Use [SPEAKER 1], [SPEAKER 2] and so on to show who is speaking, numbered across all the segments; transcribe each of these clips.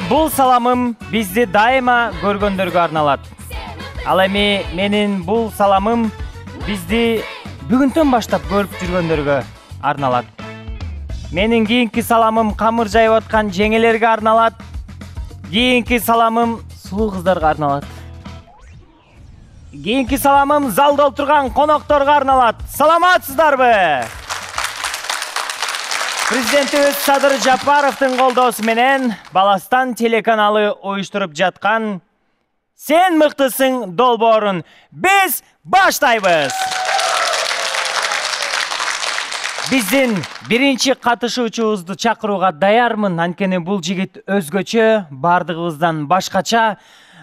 [SPEAKER 1] Бул саламым бизди дайыма көргөндөргө арналат. Ал эми менин бул саламым бизди бүгүндөн баштап көрүп жүргөндөргө арналат. Менин кийинки саламым камыр жайып аткан жеңелерге арналат. Кийинки саламым сулуу кыздарга арналат. Кийинки саламым залда отурган конокторго арналат. Саламатсыздарбы? Президентибиз Садыр Жапаровдун колдоосу менен Баластан телеканалы уюштуруп жаткан Сен мыктысың долбоорун биз баштайбыз. Биздин биринчи катышуучубузду чакырууга даярмын, анткени бул жигит өзгөчө, бардыгыбыздан башкача.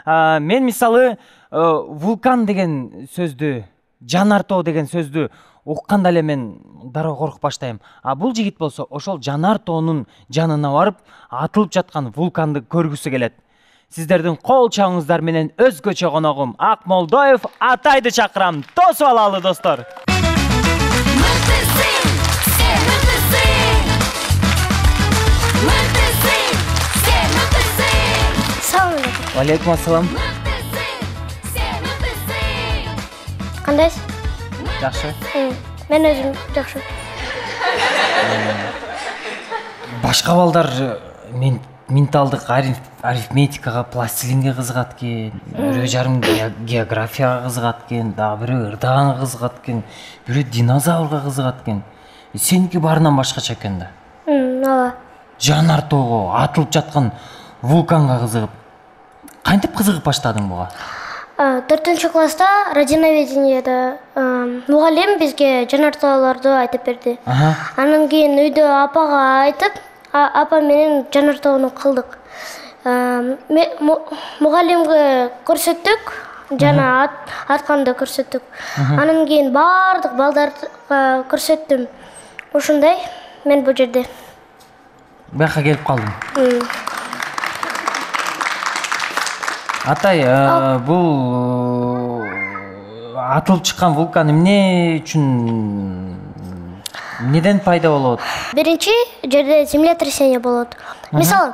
[SPEAKER 1] Мен мисалы вулкан деген сөздү, жанар тоо деген сөздү укканда эле мен дароо коркуп баштайм. А бул жигит болсо ошол жанар тоонун жанына барып, атылып жаткан вулканды көргүсү келет. Сиздердин кол чабыңыздар менен өзгөчө коногум Акмолдоев Атайды чакырам. Тосуп алалы достор. Алейкум ассалам.
[SPEAKER 2] Кандайсың?
[SPEAKER 1] Жакшы.
[SPEAKER 2] Мен өзүм жакшы.
[SPEAKER 1] Башка балдар менталдык арифметикага, пластилинге кызыгат экен, бирөө жарым географияга кызыгат экен, дагы бирөө ырдаага кызыгат экен, бирөө динозаврга кызыгат экен. Сеники баарынан башкача экен да.
[SPEAKER 2] Ооба.
[SPEAKER 1] Жанар тоого, атылып жаткан вулканга кызыгып, кантип кызыгып баштадың буга?
[SPEAKER 2] 4 класста радиоведениеде мугалим бизге жанар тоолорду айтып берди. Анан кийин үйдө апага айтып, апа менен жанар тоону кылдык. Мугалимге көрсөттүк, жана атканды көрсөттүк. Анан кийин бардык балдарга көрсөттүм. Ушундай мен бул жерде.
[SPEAKER 1] Бияка келип калдым. Атай, бул атылып чыккан вулкан эмне үчүн, неден пайда болот?
[SPEAKER 2] Биринчи жерде землетрясение болот. Мисалы,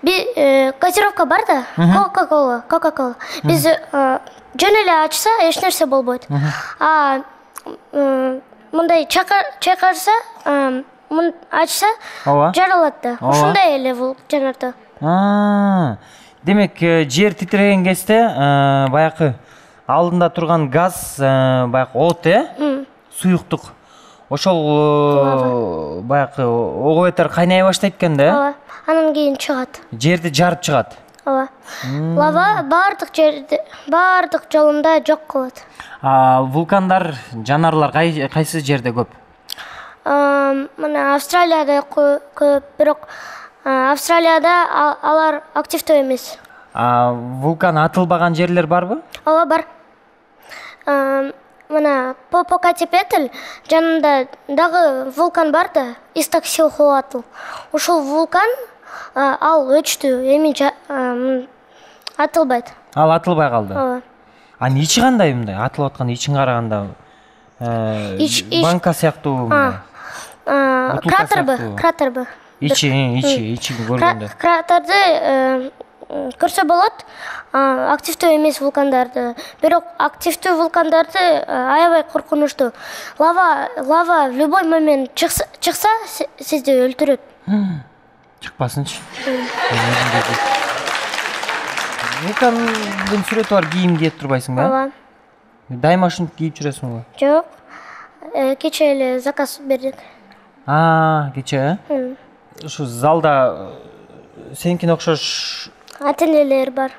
[SPEAKER 2] газировка бар да, Кока-кола. Биз жөн эле ачса, эч нерсе болбойт. А мындай чайкарса, ачса, жаралат да. Ушундай эле бул жанарда.
[SPEAKER 1] Демек, жер титиреген кезде баякы алдында турган газ, баякы от, суюктук. Ошол баякы ого бетер кайнай баштайт экен да?
[SPEAKER 2] Ооба. Анан кийин чыгат.
[SPEAKER 1] Жерди жарып чыгат.
[SPEAKER 2] Ооба. Лава бардык жерде, бардык жолунда жок кылат.
[SPEAKER 1] Вулкандар, жанарлар кайсы жерде көп?
[SPEAKER 2] Мына Австралияда көп, бирок Австралияда алар активдүү эмес.
[SPEAKER 1] Вулкан атылбаган жерлер барбы?
[SPEAKER 2] Ооба, бар. Мына Попокатепетль жанында дагы вулкан бар да, Истоксилхоатль. Ушул вулкан ал өчтү, эми атылбайт.
[SPEAKER 1] Ал атылбай калды.
[SPEAKER 2] Ооба.
[SPEAKER 1] Ичи кандай мындай? Атылып аткан ичин караганда банка сыяктуу.
[SPEAKER 2] Кратербы.
[SPEAKER 1] Ичи көргөндө.
[SPEAKER 2] Кратерди көрсө болот, активдүү эмес вулкандарды. Бирок активдүү вулкандарды аябай коркунучтуу. Лава в любой момент чыкса, сизди өлтүрөт.
[SPEAKER 1] Чыкпасынчы. Вулкандын сүрөтү бар кийим кийип турбайсың ба?
[SPEAKER 2] Ооба.
[SPEAKER 1] Дайыма ушинтип кийип жүрөсүңбү?
[SPEAKER 2] Жок. Кече эле заказ бердик.
[SPEAKER 1] Кече? Ушу залда сенкине окшош
[SPEAKER 2] ата-энелер бар.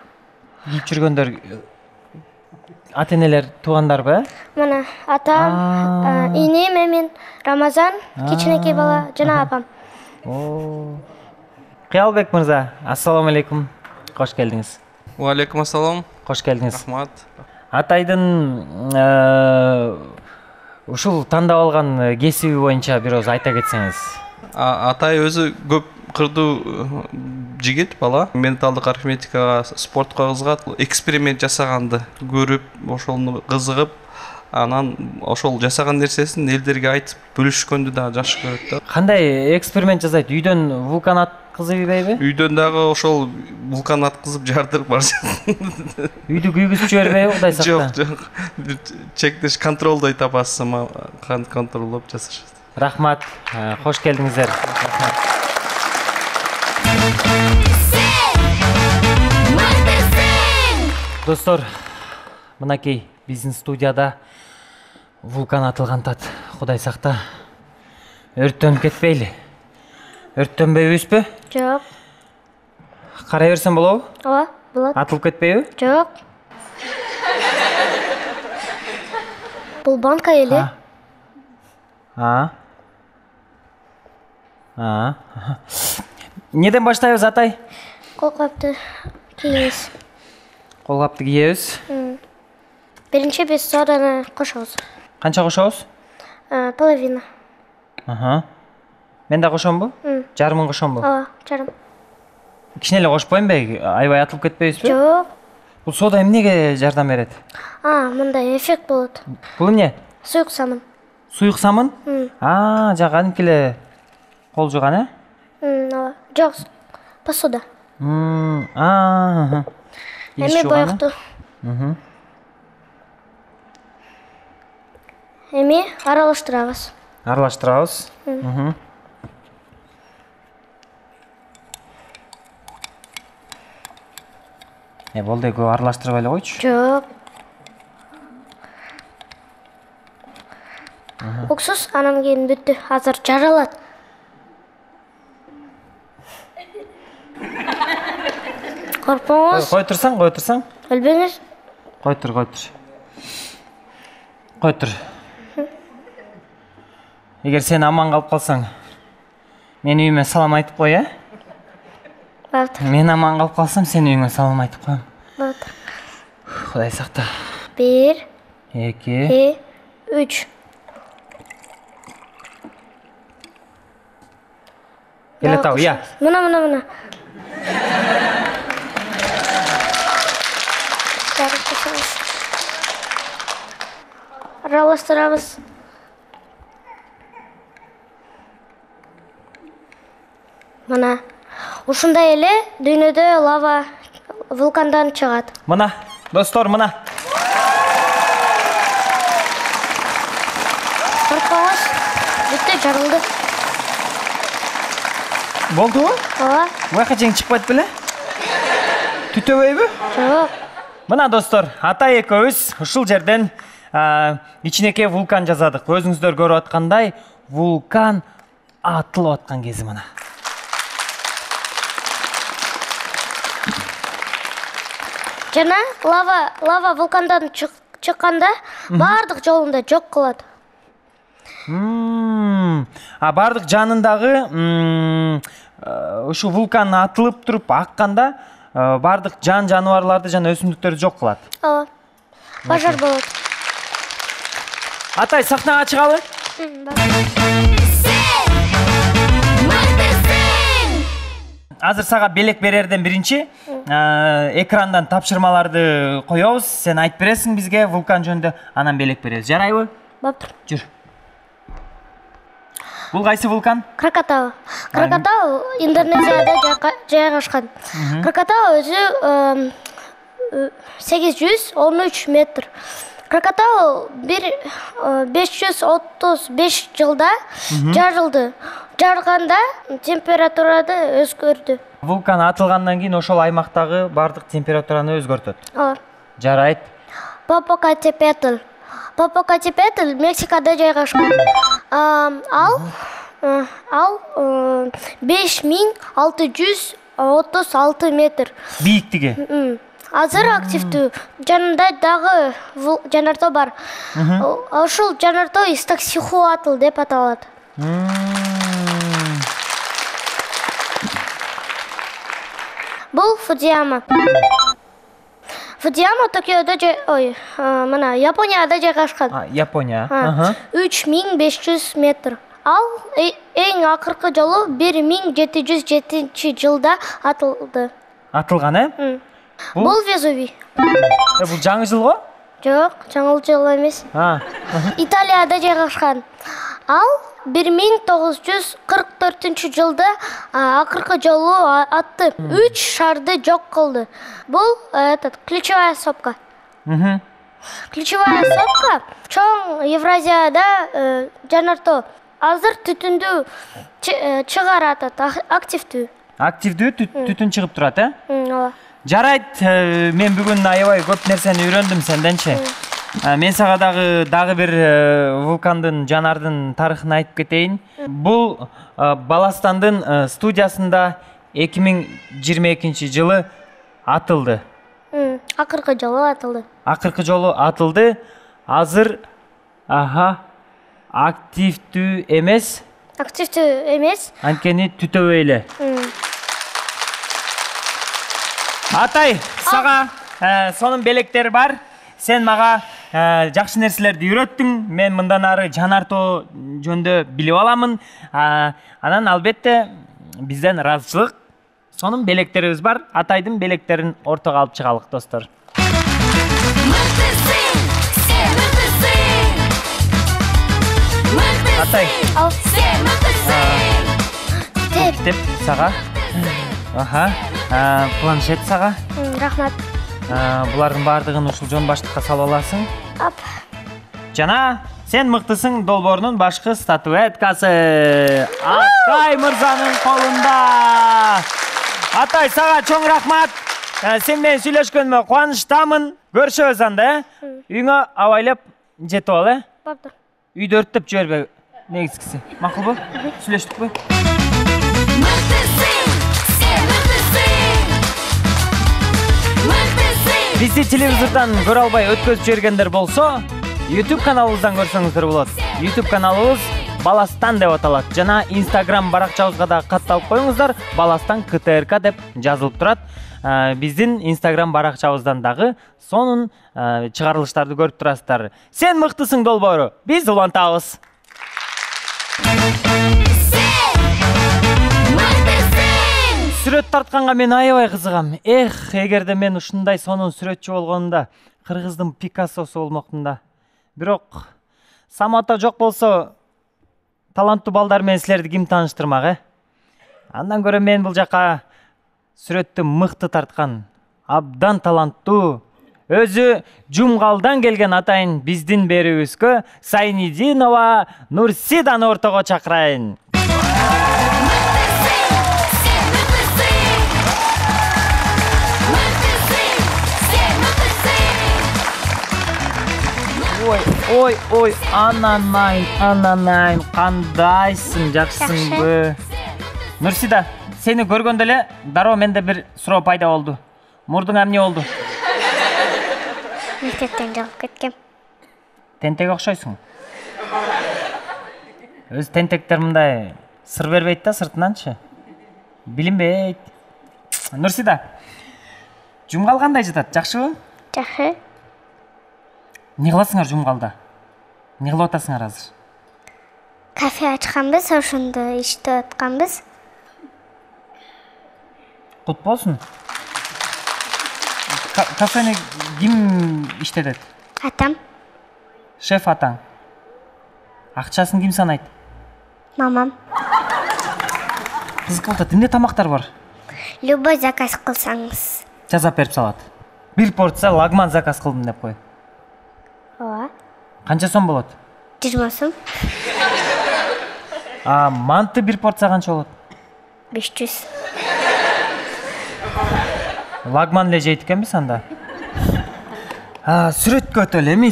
[SPEAKER 1] Кийип жүргөндөр ата-энелер туугандарбы?
[SPEAKER 2] Мына атам, инем, мен, Рамазан, кичинекей бала, жана апам.
[SPEAKER 1] Кыялбек мырза, ассаламу алейкум. Кош келдиңиз.
[SPEAKER 3] Алейкум ассалам.
[SPEAKER 1] Кош келдиңиз.
[SPEAKER 3] Рахмат.
[SPEAKER 1] Атайдын ушул тандап алган кесиби боюнча бир ооз айта кетсеңиз.
[SPEAKER 3] Атай өзү көп кырдуу жигит бала. Менталдык арифметикага, спортко кызыгат. Эксперимент жасаганды көрүп, ошону кызыгып, Анан ошол жасаган нерсесин элдерге айтып бөлүшкөндү да жакшы көрөт да.
[SPEAKER 1] Кандай эксперимент жасайт? Үйдөн вулкан аткызып ийбейби?
[SPEAKER 3] Үйдөн дагы ошол вулкан аткызып жардырып бар.
[SPEAKER 1] Үйдү күйгүзүп жибербейби Кудай сакта?
[SPEAKER 3] Жок. Чектеш контролдой табасыз, ама контролдоп жасашат.
[SPEAKER 1] Рахмат. Кош келдиңиздер. Рахмат. Достор, мынакей биздин студияда вулкан атылган тат. Кудай сакта. Өрттөнүп кетпейли. Өрттөнбөйбүзбү?
[SPEAKER 2] Жок.
[SPEAKER 1] Карай берсем болобу?
[SPEAKER 2] Ооба, болот.
[SPEAKER 1] Атылып кетпейби?
[SPEAKER 2] Жок. Бул банка эле.
[SPEAKER 1] Неден баштайбыз, атай?
[SPEAKER 2] Колкапты кийиңиз.
[SPEAKER 1] Колгапты кийебиз.
[SPEAKER 2] Биринчи биз соданы кошобуз.
[SPEAKER 1] Канча кошобуз?
[SPEAKER 2] Половина.
[SPEAKER 1] Мен да кошомбу? Жарымын кошомбу?
[SPEAKER 2] Ооба, жарым.
[SPEAKER 1] Кичине эле кошпоймбу? Аябай атылып кетпейбизби?
[SPEAKER 2] Жок.
[SPEAKER 1] Бул сода эмнеге жардам берет?
[SPEAKER 2] Мындай эффект болот.
[SPEAKER 1] Бул эмне?
[SPEAKER 2] Суюк самын.
[SPEAKER 1] Суюк самын? Жак кадимки эле кол жууган,
[SPEAKER 2] Ооба. Жок. Посуда. Эми боекту. Эми аралаштырабыз.
[SPEAKER 1] Аралаштырабыз. Болду, көп аралаштырбай эле койчу.
[SPEAKER 2] Жок. Уксус анан кийин бүттү. Азыр жаралат. Коркпоңуз.
[SPEAKER 1] Кой турсаң.
[SPEAKER 2] Өлбөңүз.
[SPEAKER 1] Кой тур. Эгер сен аман калып калсаң, мен үйүмө салам айтып кой,
[SPEAKER 2] Болот.
[SPEAKER 1] Мен аман калып калсам, сен үйүңө салам айтып коем.
[SPEAKER 2] Болот.
[SPEAKER 1] Кудай сакта.
[SPEAKER 2] 1,
[SPEAKER 1] 2,
[SPEAKER 2] 2, 3.
[SPEAKER 1] Келет ау, я.
[SPEAKER 2] Мына. Аралаштырабыз. Мына. Ушундай эле дүйнөдө лава вулкандан чыгат.
[SPEAKER 1] Мына, достор, мына.
[SPEAKER 2] Коркпоңуз. Бүттү, жарылды.
[SPEAKER 1] Болдубу?
[SPEAKER 2] Ооба.
[SPEAKER 1] Буяка чейин чыкпайт беле? Түтөбөйбү?
[SPEAKER 2] Жок.
[SPEAKER 1] Мына достор, атай экөөбүз ушул жерден кичинекей вулкан жасадык. Өзүңүздөр көрүп аткандай, вулкан атылып аткан кези мына.
[SPEAKER 2] Жана лава вулкандан чыкканда бардык жолунда жок кылат.
[SPEAKER 1] Бардык жанындагы ушу вулкан атылып туруп акканда бардык жаныбарларды жана өсүмдүктөрдү жок кылат.
[SPEAKER 2] Ооба. Пожар болот.
[SPEAKER 1] Атай, сахнага чыгалы. Азыр сага белек берерден биринчи экрандан тапшырмаларды коебуз. Сен айтып бересиң бизге вулкан жөнүндө, анан белек беребиз. Жарайбы?
[SPEAKER 2] Болуптур.
[SPEAKER 1] Жүр. Бул кайсы вулкан?
[SPEAKER 2] Кракатау. Кракатау Индонезияда жайгашкан. Кракатау өзү 813 метр. Кракатау 535 жылда жарылды. Жарганда температурада өзгөрдү.
[SPEAKER 1] Вулкан атылгандан кийин ошол аймактагы бардык температураны өзгөртөт.
[SPEAKER 2] Ооба.
[SPEAKER 1] Жарайт.
[SPEAKER 2] Попокатепетль Мексикада жайгашкан. Ал 5636 метр.
[SPEAKER 1] Бийиктиги.
[SPEAKER 2] Азыр активдүү. Жанында дагы жанартоо бар. Ошол жанартоо Изтоксихуатл деп аталат. Бул Фудзияма. Фудзияма Токиодо мына Японияда жайгашкан.
[SPEAKER 1] Япония.
[SPEAKER 2] 3500 метр. Ал эң акыркы жолу 1707 жылда атылды.
[SPEAKER 1] Атылган,
[SPEAKER 2] Бул Везувий.
[SPEAKER 1] Бул жаңы жыл го?
[SPEAKER 2] Жок, жаңылчыл эмес. Италияда жайгашкан. Ал 1944-жылда акыркы жолу атты 3 шарды жок кылды. Бул ключевая сопка. Ключевая сопка чоң Евразияда жанартоо. Азыр түтүндү чыгарат, активдүү.
[SPEAKER 1] Активдүү түтүн чыгып турат,
[SPEAKER 2] Ооба.
[SPEAKER 1] Жарайт, мен бүгүн аябай көп нерсени үйрөндүм сенденчи. Мен сага дагы бир вулкандын, жанардын тарыхын айтып кетейин. Бул Баластандын студиясында 2022-жылы атылды.
[SPEAKER 2] Акыркы жолу атылды.
[SPEAKER 1] Акыркы жолу атылды. Азыр активдүү эмес.
[SPEAKER 2] Активдүү эмес.
[SPEAKER 1] Анткени түтөбөй эле. Атай, сага сонун белектери бар. Сен мага жакшы нерселерди үйрөттүң. Мен мындан ары жанартоо жөнүндө билип аламын. Анан албетте бизден ыраазычылык. Сонун белектерибиз бар. Атайдын белектерин ортого алып чыгалык, достор. Атай. Китеп сага. Планшет сага.
[SPEAKER 2] Рахмат.
[SPEAKER 1] Булардын баардыгын ушул жон баштыкка салып аласың.
[SPEAKER 2] Ап.
[SPEAKER 1] Жана сен мыктысың долбоорунун башкы статуэткасы. Атай мырзанын колунда. Атай, сага чоң рахмат. Сен менен сүйлөшкөнүмө кубанычтамын. Көрүшөбүз анда, Үйүңө абайлап жетип ал,
[SPEAKER 2] Болду.
[SPEAKER 1] Үйдө өрттөп жибербе, негизгиси. Макулбу? Сүйлөштүкпү? Бизди телевизордон көрө албай өткөзүп жибергендер болсо, YouTube каналыбыздан көрсөңүздөр болот. YouTube каналыбыз Баластан деп аталат. Жана Instagram баракчабызга да катталып коюңуздар. Баластан КТРК деп жазылып турат. Биздин Instagram баракчабыздан дагы сонун чыгарылыштарды көрүп турасыздар. Сен мыктысың долбоору. Биз улантабыз. Сүрөт тартканга мен аябай кызыгам. Эгерде мен ушундай сонун сүрөтчү болгонумда, кыргыздын Пикассосу болмоктун да. Бирок Самата жок болсо, таланттуу балдар менен силерди ким тааныштырмак, Андан көрө мен бул жака сүрөттү мыкты тарткан, абдан таланттуу, өзү Жумгалдан келген атайын биздин берүүбүзгө Сайнидинова Нурсиданы ортого чакырайын. Ой, ананайын, кандайсың, жакшысыңбы? Нурсида, сени көргөндө эле дароо менде бир суроо пайда болду. Мурдуң эмне болду?
[SPEAKER 2] Мектептен жагып кеткем.
[SPEAKER 1] Тентек окшойсуң. Өз тентектер мындай сыр бербейт да сыртынанчы. Билинбейт. Нурсида, Жумгал кандай жатат? Жакшыбы?
[SPEAKER 2] Жакшы.
[SPEAKER 1] Не кыласыңар Жумгалда? Не кылып атасыңар азыр?
[SPEAKER 2] Кафе ачканбыз, ошондо иштеп атканбыз.
[SPEAKER 1] Кут болсун. Кафени ким иштетет?
[SPEAKER 2] Атам.
[SPEAKER 1] Шеф атаң. Акчасын ким санайт?
[SPEAKER 2] Мамам.
[SPEAKER 1] Кызык, эмне тамактар бар?
[SPEAKER 2] Любой заказ кылсаңыз.
[SPEAKER 1] Жазап берип салат. Бир порция лагман заказ кылдым деп кой.
[SPEAKER 2] Ооба.
[SPEAKER 1] Канча сом болот?
[SPEAKER 2] 20 сом.
[SPEAKER 1] Манты бир порция канча болот?
[SPEAKER 2] 500.
[SPEAKER 1] Лагман эле жейт экенбиз анда. Сүрөткө өтөлү. Эми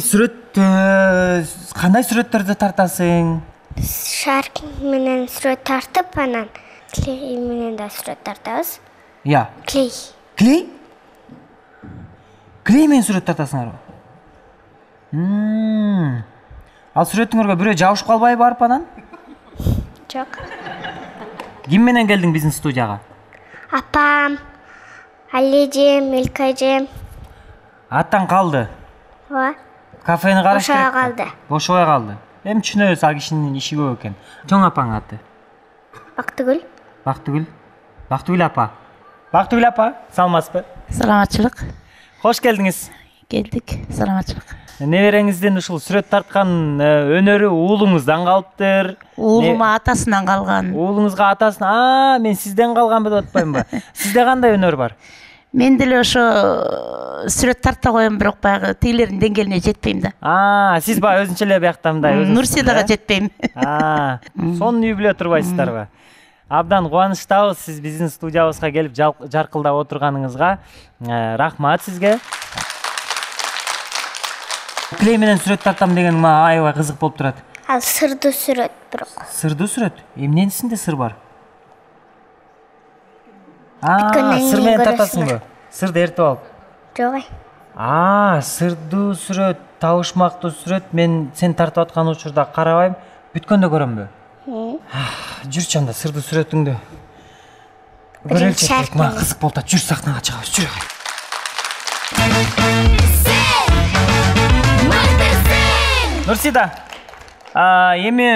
[SPEAKER 1] кандай сүрөттөрдү тартасың?
[SPEAKER 2] Шарик менен сүрөт тартып, анан клей менен да сүрөт тартабыз.
[SPEAKER 1] Клей? Клей менен сүрөт тартасыңарбы? Ал сүрөтүңөргө бирөө жабышып калбайбы барып анан?
[SPEAKER 2] Жок.
[SPEAKER 1] Ким менен келдиң биздин студияга?
[SPEAKER 2] Апам, Алижем, Илкажем.
[SPEAKER 1] Аттан калды.
[SPEAKER 2] Ооба.
[SPEAKER 1] Кафени караш керек.
[SPEAKER 2] Бошой калды.
[SPEAKER 1] Бошой калды. Эми түшүнөбүз, ал кишинин иши көп экен. Чоң апаң аты?
[SPEAKER 2] Бактыгүл.
[SPEAKER 1] Бактыгүл апа. Бактыгүл апа, саламатсызбы?
[SPEAKER 4] Саламатчылык.
[SPEAKER 1] Кош келдиңиз.
[SPEAKER 4] келдик. Саламатчылык.
[SPEAKER 1] Небереңиздин ушул сүрөт тарткан өнөрү уулуңуздан калыптыр.
[SPEAKER 4] Уулума атасынан калган.
[SPEAKER 1] Уулуңузга атасынан, мен сизден калган деп атпаймынбы? Сизде кандай өнөр бар?
[SPEAKER 4] Мен деле ошо сүрөт тарта коем, бирок баягы тигилердин деңгээлине жетпейм да.
[SPEAKER 1] Сиз баягы өзүнчө эле биякта мындай
[SPEAKER 4] Нурсидага жетпейм.
[SPEAKER 1] Сонун үй биле турбайсыздарбы? Абдан кубанычтабыз сиз биздин студиябызга келип жаркылдап отурганыңызга. Рахмат сизге. Клей менен сүрөт тартам деген мага аябай кызык болуп турат.
[SPEAKER 2] Ал сырдуу сүрөт бирок.
[SPEAKER 1] Сырдуу сүрөт? Эмнесинде сыр бар?
[SPEAKER 2] Бүткөндөн
[SPEAKER 1] Сыр
[SPEAKER 2] кийин
[SPEAKER 1] менен
[SPEAKER 2] көрөсүңөр.
[SPEAKER 1] тартасыңбы? Сырды эртип алып.
[SPEAKER 2] Жок.
[SPEAKER 1] Сырдуу сүрөт, табышмактуу сүрөт. Мен сен тартып аткан учурда карабайм, бүткөндө көрөмбү? Жүрчү анда сырдуу сүрөтүңдү. Көрөлчү, мага кызык болуп атат. Жүр, сахнага чыгабыз, жүр. Нурсида, эми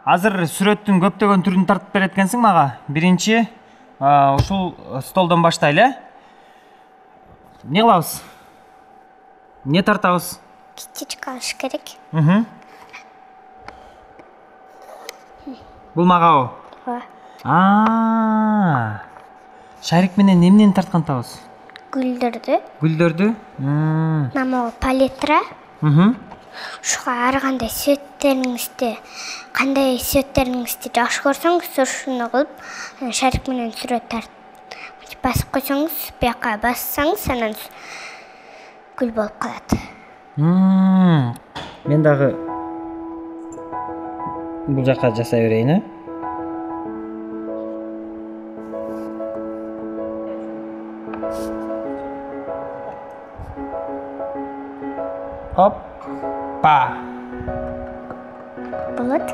[SPEAKER 1] азыр сүрөттүн көптөгөн түрүн тартып берет экенсиң мага. Биринчи ушул столдон баштайлы. Эмне кылабыз? Эмне тартабыз?
[SPEAKER 2] Кичичек алыш керек.
[SPEAKER 1] Бул магабы? Шарик менен эмнени тарткантабыз?
[SPEAKER 2] Гүлдөрдү.
[SPEAKER 1] Гүлдөрдү?
[SPEAKER 2] Намагы палитра. Ушуга ар кандай цветтериңизди жакшы көрсөңүз, ошону кылып, шарик менен сүрөт тартып басып койсоңуз, бияка бассаңыз, анан гүл болуп калат.
[SPEAKER 1] Мен дагы бул жака жасай берейин, Hoppa.
[SPEAKER 2] Болот.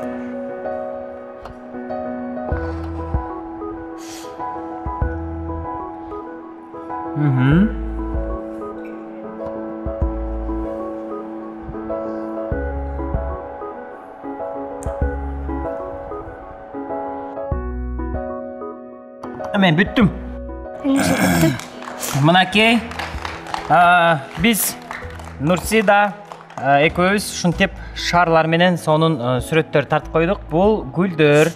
[SPEAKER 1] Мен бүттүм. Мынакей, биз Нурсида экөөбүз ушинтип шарлар менен сонун сүрөттөр тартып койдук. Бул гүлдөр,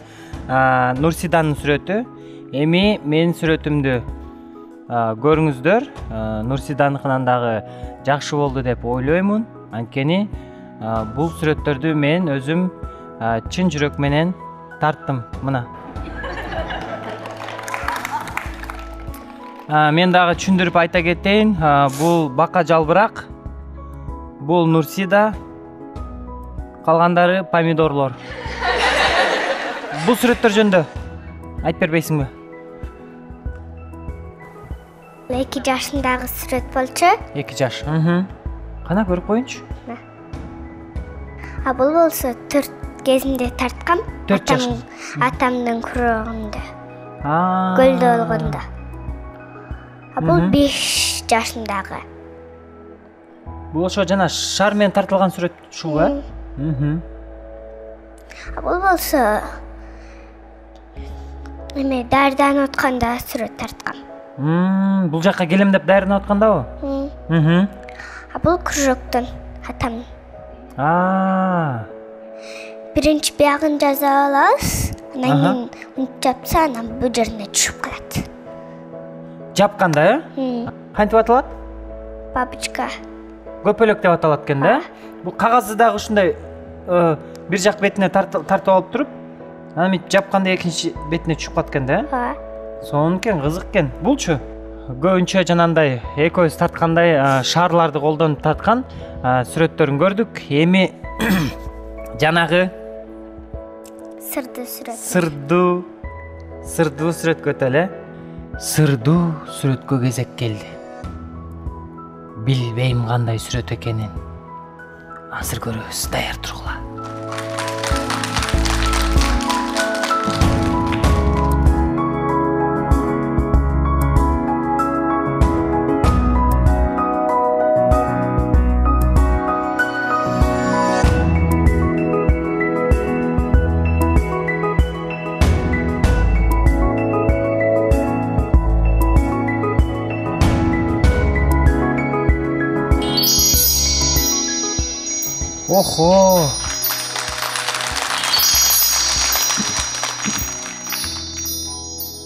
[SPEAKER 1] Нурсиданын сүрөтү. Эми менин сүрөтүмдү көрүңүздөр. Нурсиданыкынан дагы жакшы болду деп ойлоймун. Анткени бул сүрөттөрдү мен өзүм чын жүрөк менен тарттым. Мына. Мен дагы түшүндүрүп айта кетейин. Бул бака жалбырак. Бул Нурсида, калгандары помидорлор. Бул сүрөттөр жөнүндө айтып бербейсиңби?
[SPEAKER 2] 2 жашындагы сүрөт болчу.
[SPEAKER 1] 2 жаш. Кана көрүп коеюнчу.
[SPEAKER 2] Бул болсо 4 кезинде тарткам.
[SPEAKER 1] 4 жаш.
[SPEAKER 2] Атамдын курогунда. Көлдө болгондо. Бул 5 жашындагы.
[SPEAKER 1] Бул ошо жана шар менен тартылган сүрөт ушул,
[SPEAKER 2] Бул болсо эме дардан өткөндө сүрөт тарткам.
[SPEAKER 1] Бул жакка келем деп даярданып аткандабы?
[SPEAKER 2] Бул кружоктон атам. Биринчи биягын жазып алабыз, анан кийин унут жапса, анан бул жерине түшүп калат.
[SPEAKER 1] Жапканда, кантип аталат?
[SPEAKER 2] Бабочка.
[SPEAKER 1] Көпөлөк деп аталат экен да? Бул кагазды дагы ушундай бир жак бетине тартып алып туруп, анан жапканда экинчи бетине түшүп калат экен да? Сонун экен, кызык экен. Булчу көбүнчө жанандай экөөбүз тарткандай шарларды колдонуп тарткан сүрөттөрүн көрдүк. Эми жанагы
[SPEAKER 2] сырдуу
[SPEAKER 1] сүрөткө өтөлү. Сырдуу сүрөткө кезек келди. Билбейм кандай сүрөт экенин. Азыр көрөбүз, даяр тургула. Охо.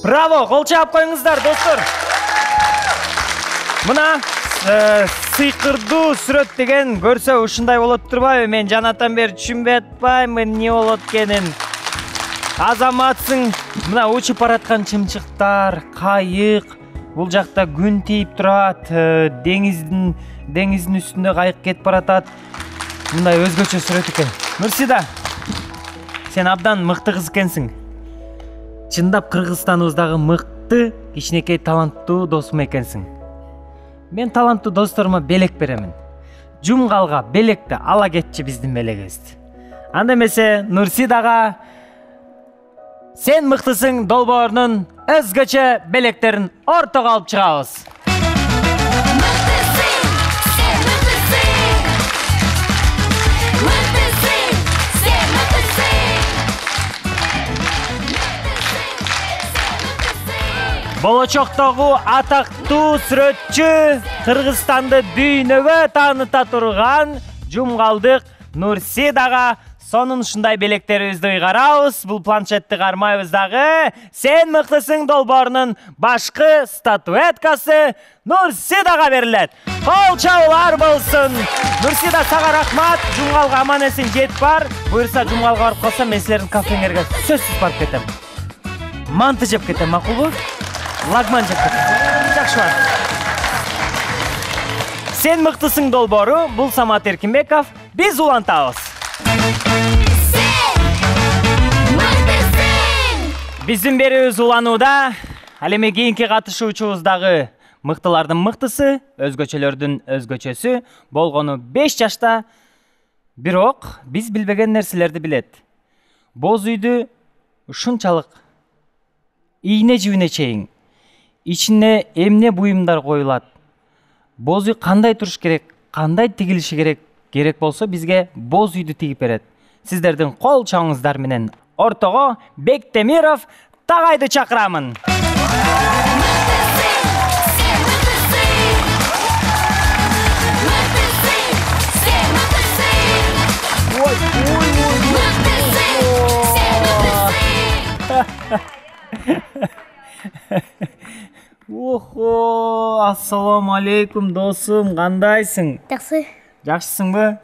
[SPEAKER 1] Браво, қол чаап қойыңыздар, достор. Мына сыйқырдуу сүрөт деген көрсө ушундай болот турбайбы? Мен жанатан бери түшүнбөй атпаймынбы эмне болот экенин. Азаматсың, мына учуп бараткан чымчыктар, кайык, бул жакта күн тийип турат, деңиздин үстүндө кайык кетип баратат. Мындай өзгөчө сүрөт экен. Нурсида, сен абдан мыкты кыз экенсиң. Чындап Кыргызстаныбыздагы мыкты, кичинекей таланттуу досум экенсиң. Мен таланттуу досторума белек беремин. Жумгалга белекти ала кетчи биздин белегибизди. Анда эмесе Нурсидага сен мыктысың долбоорунун өзгөчө белектерин ортого алып чыгабыз. Болочоктогу атактуу сүрөтчү, Кыргызстанды дүйнөгө тааныта турган жумгалдык Нурсидага сонун ушундай белектерибизди ыйгарабыз. Бул планшетти кармайбыз дагы. Сен мыктысың долбоорунун башкы статуэткасы Нурсидага берилет. Кол чабуулар болсун. Нурсида, сага рахмат. Жумгалга аман эсен жетип бар. Буюрса жумгалга барып калсам, мен силердин кафеңерге сөзсүз барып кетем. Манты жеп кетем, макулбу? Лагман жеп кетем. Жакшы бар. Сен мыктысың долбоору, бул Самат Эркинбеков. Биз улантабыз. Биздин берүүбүз уланууда. Ал эми кийинки катышуучубуздагы мыктылардын мыктысы, өзгөчөлөрдүн өзгөчөсү болгону 5 жашта. Бирок биз билбеген нерселерди билет. Боз үйдү ушунчалык ийне жибине чейин ичине эмне буюмдар коюлат? Боз үй кандай туруш керек, кандай тигилиши керек болсо бизге боз үйдү тигип берет. Сиздердин кол чабыңыздар менен ортого Бектемиров Тагайды чакырамын. Охо, ассаламу алейкум досум, кандайсың?
[SPEAKER 2] Жакшы.
[SPEAKER 1] Жакшысыңбы?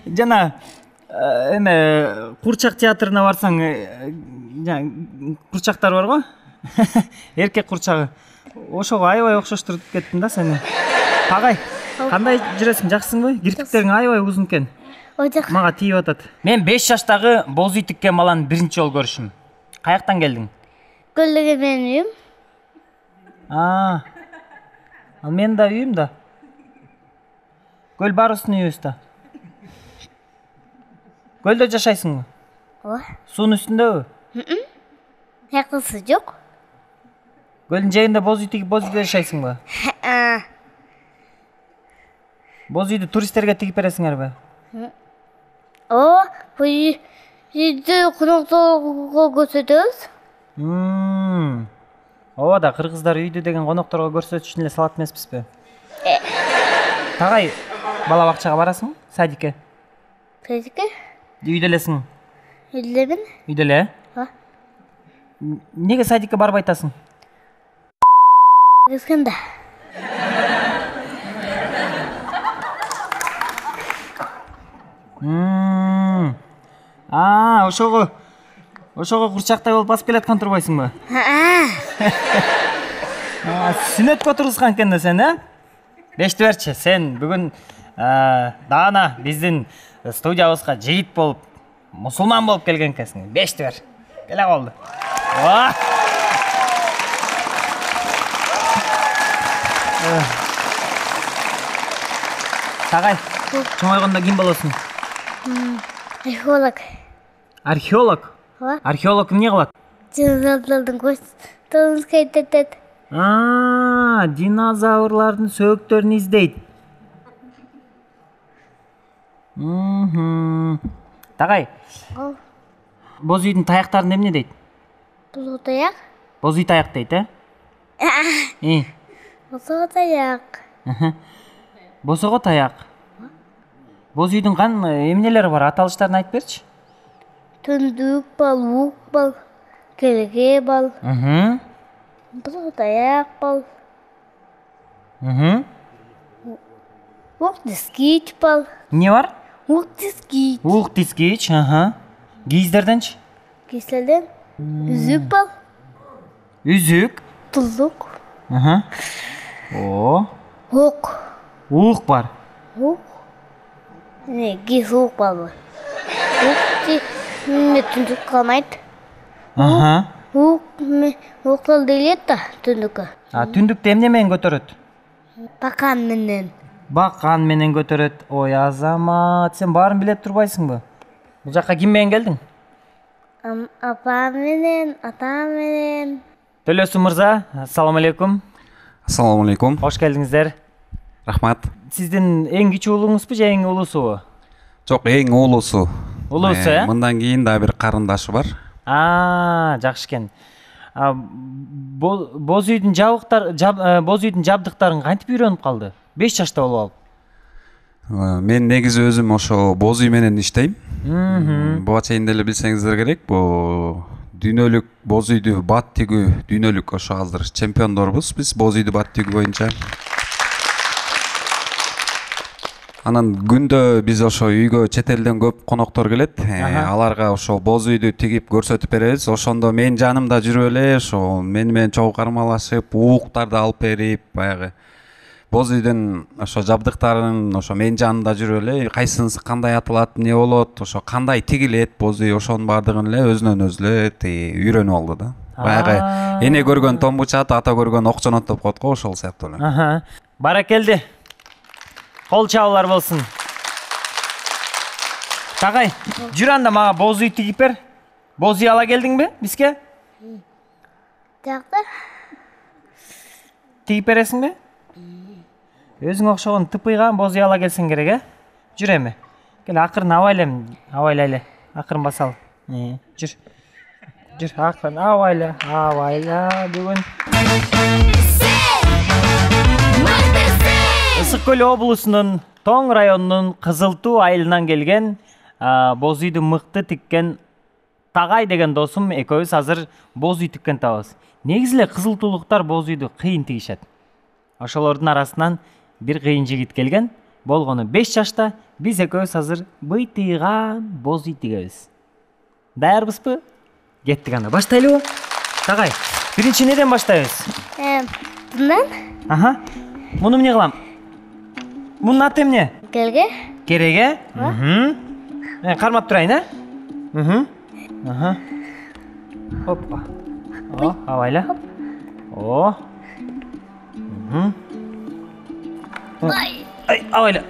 [SPEAKER 1] Жана эме Курчак театрына барсаң, курчактар бар го? Эркек курчагы. Ошого аябай окшоштуруп кеттим да сени. Тагай, кандай жүрөсүң, жакшысыңбы? Кирпиктериң аябай узун экен.
[SPEAKER 2] Ожак.
[SPEAKER 1] Мага тийип атат. Мен 5 жаштагы боз үй тиккен баланы биринчи жолу көрүшүм. Каяктан келдиң?
[SPEAKER 2] Көлдөгө менин үйүм.
[SPEAKER 1] Ал мен да үйүм да. Көл барыбыздын үйүбүз да. Көлдө жашайсыңбы?
[SPEAKER 2] Ооба.
[SPEAKER 1] Суунун үстүндөбү?
[SPEAKER 2] Якысы жок.
[SPEAKER 1] Көлдүн жээгинде боз үй тигип боз үйдө жашайсыңбы? Боз үйдү туристтерге тигип бересиңерби?
[SPEAKER 2] Ооба, бул үйдү конокторго көрсөтөбүз.
[SPEAKER 1] Ооба да, кыргыздар үйдү деген конокторго көрсөтүш үчүн эле салат эмеспизби? Тагай, бала бакчага барасың? Садикке?
[SPEAKER 2] Садикке?
[SPEAKER 1] Үйдө элесиң?
[SPEAKER 2] Үйдө элемин.
[SPEAKER 1] Үйдө эле?
[SPEAKER 2] Ооба.
[SPEAKER 1] Неге садикке барбай атасың?
[SPEAKER 2] Кызганда.
[SPEAKER 1] Ошого курчактай болуп басып келаткан турбайсыңбы? Сүнөткө тургузган экен да сен, Бешти берчи, сен бүгүн даана биздин студиябызга жигит болуп, мусулман болуп келген экенсиң. Бешти бер. Келе калды. Тагай, чоңойгондо ким болосуң?
[SPEAKER 2] Археолог.
[SPEAKER 1] Археолог?
[SPEAKER 2] Ооба.
[SPEAKER 1] Археолог эмне кылат?
[SPEAKER 2] Динозаврлардын көзүн кайтатат.
[SPEAKER 1] Динозаврлардын сөөктөрүн издейт. Тагай. Боз үйдүн таяктарын эмне дейт?
[SPEAKER 2] Бузу таяк.
[SPEAKER 1] Боз үй таяк дейт,
[SPEAKER 2] Босого таяк.
[SPEAKER 1] Босого таяк. Боз үйдүн эмнелери бар? Аталыштарын айтып берчи.
[SPEAKER 2] Түндүк бал, ук бал, келге бал, булгудаяк бал, ук дискич бал,
[SPEAKER 1] Эмне бар?
[SPEAKER 2] ук дискич.
[SPEAKER 1] Ук тискич, Кийиздерденчи?
[SPEAKER 2] Кеселден үзүк бал,
[SPEAKER 1] Үзүк.
[SPEAKER 2] тулдук,
[SPEAKER 1] О,
[SPEAKER 2] ук,
[SPEAKER 1] ук бар.
[SPEAKER 2] ук. Не, гиз ук бал бар. Ук мен түндүк калмайт. Уктал делет да түндүккө.
[SPEAKER 1] Түндүктү эмне менен көтөрөт?
[SPEAKER 2] Бакан менен.
[SPEAKER 1] Бакан менен көтөрөт. Ой, Азамат, сен баарын билет турбайсыңбы? Бул жакка ким менен келдиң?
[SPEAKER 2] Апам менен, атам менен.
[SPEAKER 1] Төлөсүн мырза, ассаламу алейкум.
[SPEAKER 5] Ассаламу алейкум.
[SPEAKER 1] Кош келдиңиздер.
[SPEAKER 5] Рахмат.
[SPEAKER 1] Сиздин эң кичүү уулуңузбу же эң улуусубу?
[SPEAKER 5] Жок, эң улуусу.
[SPEAKER 1] Улуусу,
[SPEAKER 5] Мындан кийин да бир карындашы бар.
[SPEAKER 1] Жакшы экен. Боз үйдүн жабдыктарын кантип үйрөнүп калды? 5 жашта болуп алып.
[SPEAKER 5] Мен негизи өзүм ошо боз үй менен иштейм. Буга чейин деле билсеңиздер керек, бу дүйнөлүк боз үйдү бат тигүү, дүйнөлүк ошо азыр чемпиондорбуз биз боз үйдү бат тигүү боюнча. Анан күндө биз ошо үйгө чет элден көп коноктор келет. Аларга ошо боз үйдү тигип көрсөтүп беребиз. Ошондо мен жанымда жүрүп эле ошо мени менен чогуу кармалашып, ууктарды алып берип, баягы боз үйдүн ошо жабдыктарын ошо мен жанымда жүрүп эле кайсынысы кандай атылат, эмне болот, ошо кандай тигилет боз үй, ошонун баардыгын эле өзүнөн өзү эле үйрөнүп алды да. Баягы эне көргөн томбучат, ата көргөн окчонот деп коет го, ошол сыяктуу эле.
[SPEAKER 1] Баракелди. Кол чабуулар болсун. Тагай, жүр анда мага боз үй тигип бер. Боз үй ала келдиңби бизге?
[SPEAKER 2] Жакта.
[SPEAKER 1] Тигип бересиңби? Өзүң окшогон тыпыйган боз үй ала келсең керек, Жүр эми. Кел, акырын абайлайлы. Акырын басалы. Жүр. Жүр, акырын абайла бүгүн. Ысык көл облусунун Тоң районунун Кызыл Туу айылынан келген боз үйдү мыкты тиккен Тагай деген досум экөөбүз азыр боз үй тиккен табыз. Негизи эле кызыл туулуктар боз үйдү кыйын тигишет. Ошолордун арасынан бир кыйын жигит келген, болгону 5 жашта. Биз экөөбүз азыр быйтыйган боз үй тигебиз. Даярбызбы? Кеттик анда. Баштайлыбы? Тагай, биринчи неден баштайбыз?
[SPEAKER 2] Мындан?
[SPEAKER 1] Муну эмне кылам? Мунун аты эмне?
[SPEAKER 2] Келге.
[SPEAKER 1] Кереге? Кармап турайын, Хоппа. Абайла. Ай, абайла.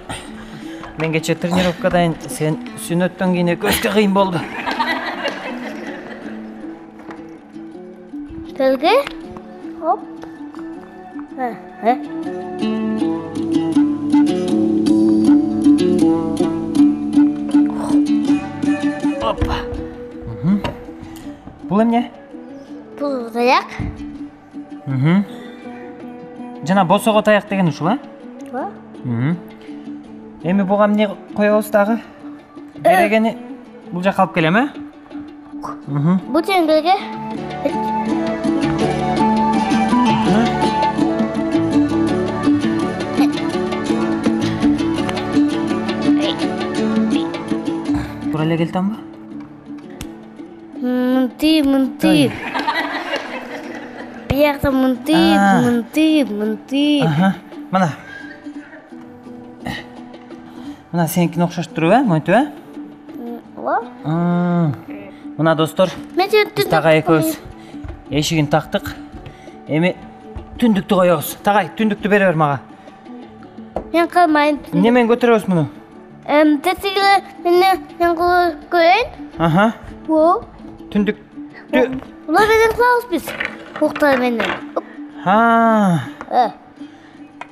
[SPEAKER 1] Мен кече тренировкадайын, сен сүнөттөн кийин экөөбүзгө кыйын болду.
[SPEAKER 2] Келге. Хоп.
[SPEAKER 1] Опа. Бул эмне?
[SPEAKER 2] Бул таяк.
[SPEAKER 1] Жана босого таяк деген ушул, Эми буга эмне коебуз дагы? Керегени бул жакка алып келем,
[SPEAKER 2] Бул жеңгелге.
[SPEAKER 1] Тура эле кел тамбы?
[SPEAKER 2] Мынтип. Биякта мынтип.
[SPEAKER 1] Мына. Мына сеникине окшош туруп, монтип, Мына достор, биз Тагай экөөбүз эшигин тактык. Эми түндүктү коебуз. Тагай, түндүктү бере бер мага.
[SPEAKER 2] Мен калмайын.
[SPEAKER 1] Эмне менен көтөрөбүз муну?
[SPEAKER 2] Тетиге мен көрөйүн.
[SPEAKER 1] Түндүктү.
[SPEAKER 2] Улар менен кылабыз биз. Уктар менен.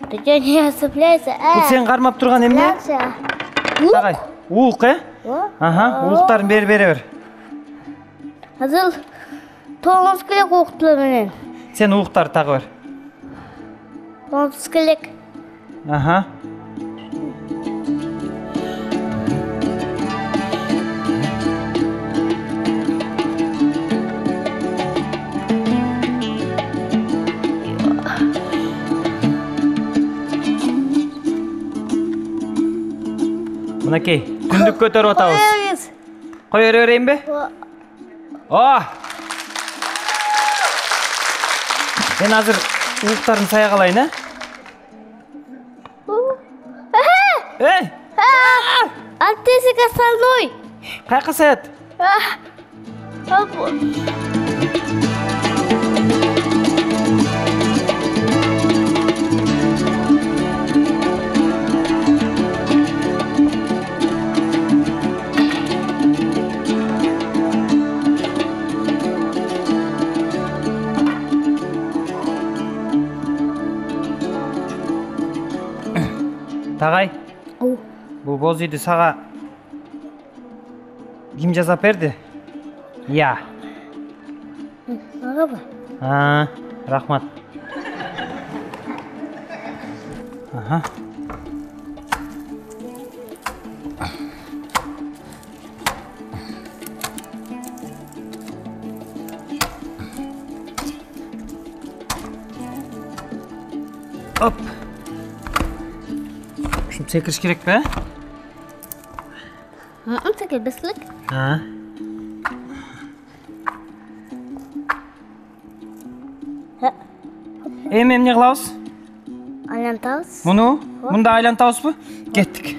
[SPEAKER 2] Ты не цепляйся.
[SPEAKER 1] Бул сен кармап турган эмне? Тагай, уук, ууктарын бере бер.
[SPEAKER 2] Азыр тоңуз келек уктар менен.
[SPEAKER 1] Сен ууктарды тагы бер.
[SPEAKER 2] Тоңуз келек.
[SPEAKER 1] Мынакей, түндүк көтөрүп атабыз.
[SPEAKER 2] Коёңуз.
[SPEAKER 1] Кое берейинби? О! Мен азыр уктарын саягалайын, а? Эй!
[SPEAKER 2] Антесик остальной.
[SPEAKER 1] Кайка саят? Тагай, бул боз үйдү сага ким жасап берди? Я.
[SPEAKER 2] Агабы.
[SPEAKER 1] Рахмат. Аха. Оп. Ушинтип секириш керекпи,
[SPEAKER 2] Секирбеслик.
[SPEAKER 1] Эми эмне кылабыз?
[SPEAKER 2] Айлантабыз.
[SPEAKER 1] Мында айлантабызбы? Кеттик.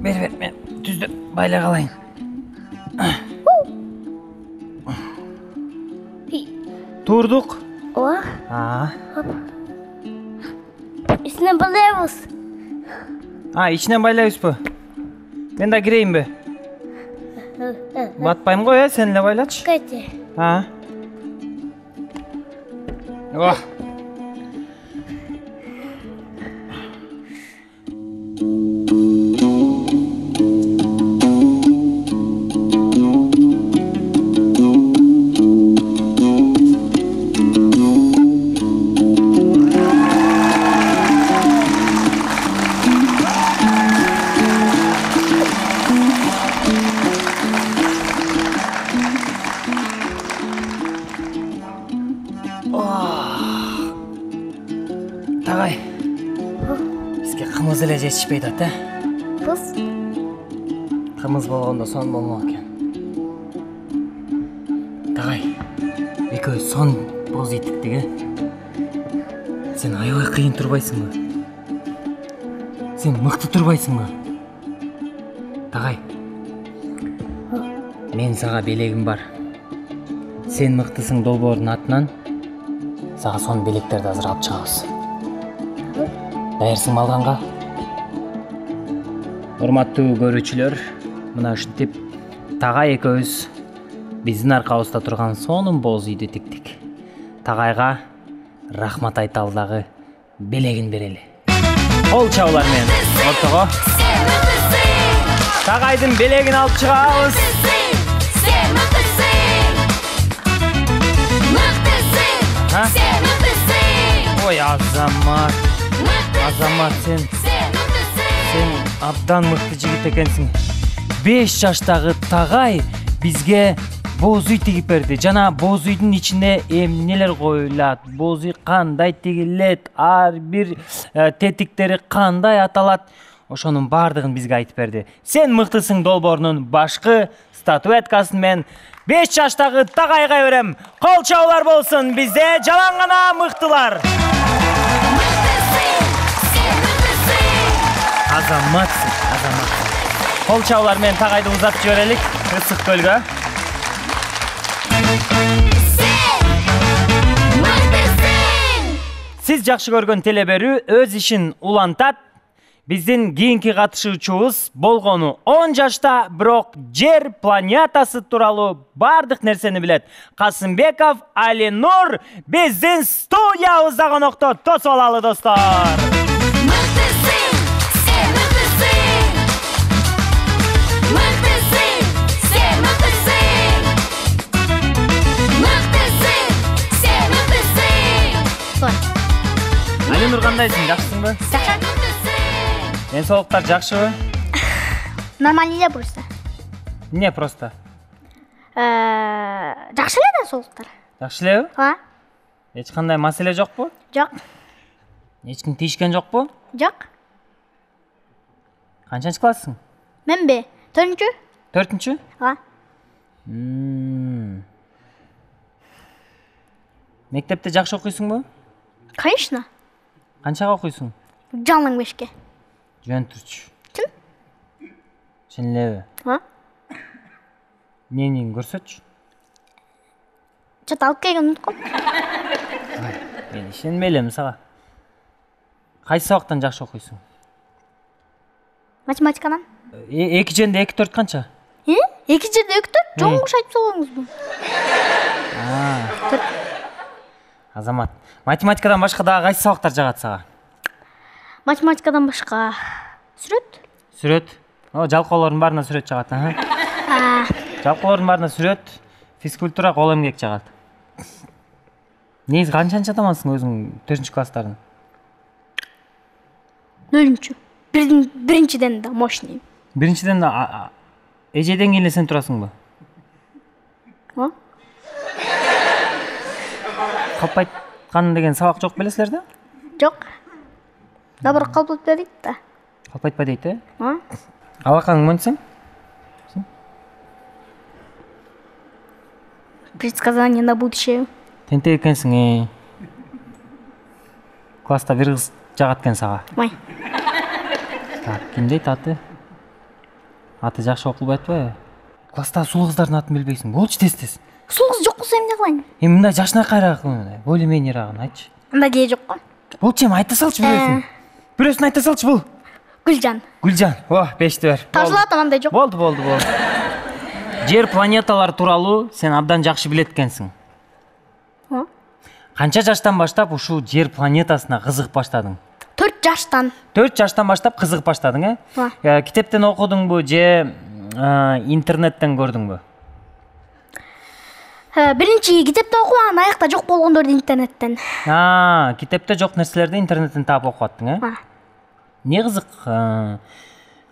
[SPEAKER 1] Бер, мен түздү байлай калайын. Турдук.
[SPEAKER 2] Ооба. Ичинен байлайбыз.
[SPEAKER 1] Ичинен байлайбызбы? Мен да кирейинби? Батпайм го, сен эле байлачы.
[SPEAKER 2] Кайты.
[SPEAKER 1] О. Тагай. Бизге кымыз эле жетишпей атат,
[SPEAKER 2] Быз.
[SPEAKER 1] Кымыз болгондо сон болмок экен. Тагай. Экөө сон боз итиктиги. Сен аябай кыйын турбайсыңбы? Сен мыкты турбайсыңбы? Тагай. Мен сага белегим бар. Сен мыктысың долбоордун атынан. Сага сон белектерди азыр алып чыгабыз. Даярсыңбы алганга? Урматтуу көрүүчүлөр, мына ушинтип Тагай экөөбүз биздин аркабызда турган сонун боз үйдү тиктик. Тагайга рахмат айталы дагы белегин берели. Кол чабуулар менен ортого. Тагайдын белегин алып чыгабыз. Ой, Азамат. Азамат, сен абдан мыкты жигит экенсиң. 5 жаштагы Тагай бизге боз үй тигип берди. Жана боз үйдүн ичине эмнелер коюлат, боз үй кандай тигилет, ар бир тетиктери кандай аталат, ошонун бардыгын бизге айтып берди. Сен мыктысың долбоорунун башкы статуэткасын мен 5 жаштагы Тагайга берем. Кол чабуулар болсун, бизде жалаң гана мыктылар. Азаматсың, Азамат. Кол чабуулар менен Тагайды узатып жиберелик. Ысык көлгө. Сиз жакшы көргөн телеберүү өз ишин улантат. Биздин кийинки катышуучубуз болгону 10 жашта, бирок жер планетасы тууралуу бардык нерсени билет. Касымбеков Алинур биздин студиябызда конокто. Тосуп алалы, достор. Алинур, кандайсың? Жакшысыңбы? Денсаулыктар жакшыбы?
[SPEAKER 2] Нормально эле просто.
[SPEAKER 1] Не просто?
[SPEAKER 2] Жакшы эле денсаулыктар.
[SPEAKER 1] Жакшы элеби?
[SPEAKER 2] Ооба.
[SPEAKER 1] Эч кандай маселе жокпу?
[SPEAKER 2] Жок.
[SPEAKER 1] Эч ким тийишкен жокпу?
[SPEAKER 2] Жок.
[SPEAKER 1] Канчанчы класссың?
[SPEAKER 2] Менби 4-чү?
[SPEAKER 1] 4-чү?
[SPEAKER 2] Ооба.
[SPEAKER 1] Мектепте жакшы окуйсуңбу?
[SPEAKER 2] Конечно.
[SPEAKER 1] Канчага окуйсуң?
[SPEAKER 2] Жалаң 5-ке.
[SPEAKER 1] Жөн турчу.
[SPEAKER 2] Чын?
[SPEAKER 1] Чын элеби?
[SPEAKER 2] Ооба.
[SPEAKER 1] Эмнени көрсөтчү?
[SPEAKER 2] Чат алып келген унуткам.
[SPEAKER 1] Мен ишенбей элем сага. Кайсы сабактан жакшы окуйсуң?
[SPEAKER 2] Математикадан.
[SPEAKER 1] 2 жөнүндө 2 4 канча?
[SPEAKER 2] 2 жерде 2-4 жоңуш айтып салгаңызбы?
[SPEAKER 1] Азамат, математикадан башка дагы кайсы сабактар жагат сага?
[SPEAKER 2] Математикадан башка сүрөт.
[SPEAKER 1] Сүрөт. Жалкоолордун баарына сүрөт жагат, Жалкоолордун баарына сүрөт, физкультура, кол эмгек жагат. Негизи канчанчы атамансың өзүң 4-чү класстардын?
[SPEAKER 2] 0-чү. Биринчиден да мощный.
[SPEAKER 1] Биринчиден да эжеден кийин эле сен турасыңбы?
[SPEAKER 2] Ооба.
[SPEAKER 1] Калпайткан деген сабак жок белесиңер да?
[SPEAKER 2] Жок. Добро калп дейт да.
[SPEAKER 1] Калпайтпа дейт,
[SPEAKER 2] Ооба.
[SPEAKER 1] Алакаң монсың?
[SPEAKER 2] Предсказание на будущее.
[SPEAKER 1] Тентек экенсиң, Класста бир кыз жагат экен сага.
[SPEAKER 2] Май.
[SPEAKER 1] Так, ким дейт аты? Аты жакшы окулбай атпайбы? Класста сулуу кыздардын атын билбейсиң. Болчу тез.
[SPEAKER 2] Сул кыз жок болсо эмне кылайын?
[SPEAKER 1] Мындай жашынакайраак, более менираагын айтчы.
[SPEAKER 2] Анда дие жок го.
[SPEAKER 1] Болчу айта салчы бирөөсүн. Бирөөсүн айта салчы бул.
[SPEAKER 2] Гүлжан.
[SPEAKER 1] Гүлжан. 5-ті бер.
[SPEAKER 2] Тажылат андай жок.
[SPEAKER 1] Болду. Жер планеталар тууралуу сен абдан жакшы билет экенсиң. Канча жаштан баштап ушул жер планетасына кызыгып баштадың?
[SPEAKER 2] 4 жаштан.
[SPEAKER 1] 4 жаштан баштап кызыгып баштадың, Китептен окудуңбу же интернеттен көрдүңбү?
[SPEAKER 2] Биринчи китепте окуган, аякта жок болгондорду интернеттен.
[SPEAKER 1] Китепте жок нерселерди интернеттен таап окуп аттың, Не кызык?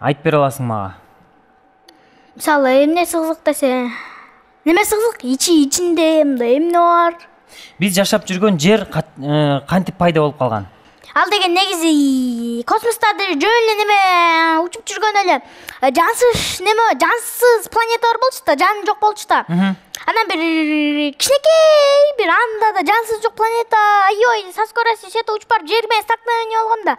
[SPEAKER 1] Айтып бере аласың мага?
[SPEAKER 2] Мисалы, эмнеси кызык десе, немеси кызык? Ичинде эмне бар?
[SPEAKER 1] Биз жашап жүргөн жер кантип пайда болуп калган?
[SPEAKER 2] Ал деген негизи космоста жөн эле неме учуп жүргөн эле жансыз планеталар болчу да, жан жок болчу да. Анан бир кичинекей бир анда да жансыз жок планета аябай со скоростью света учуп барып жер менен столкновение болгон да.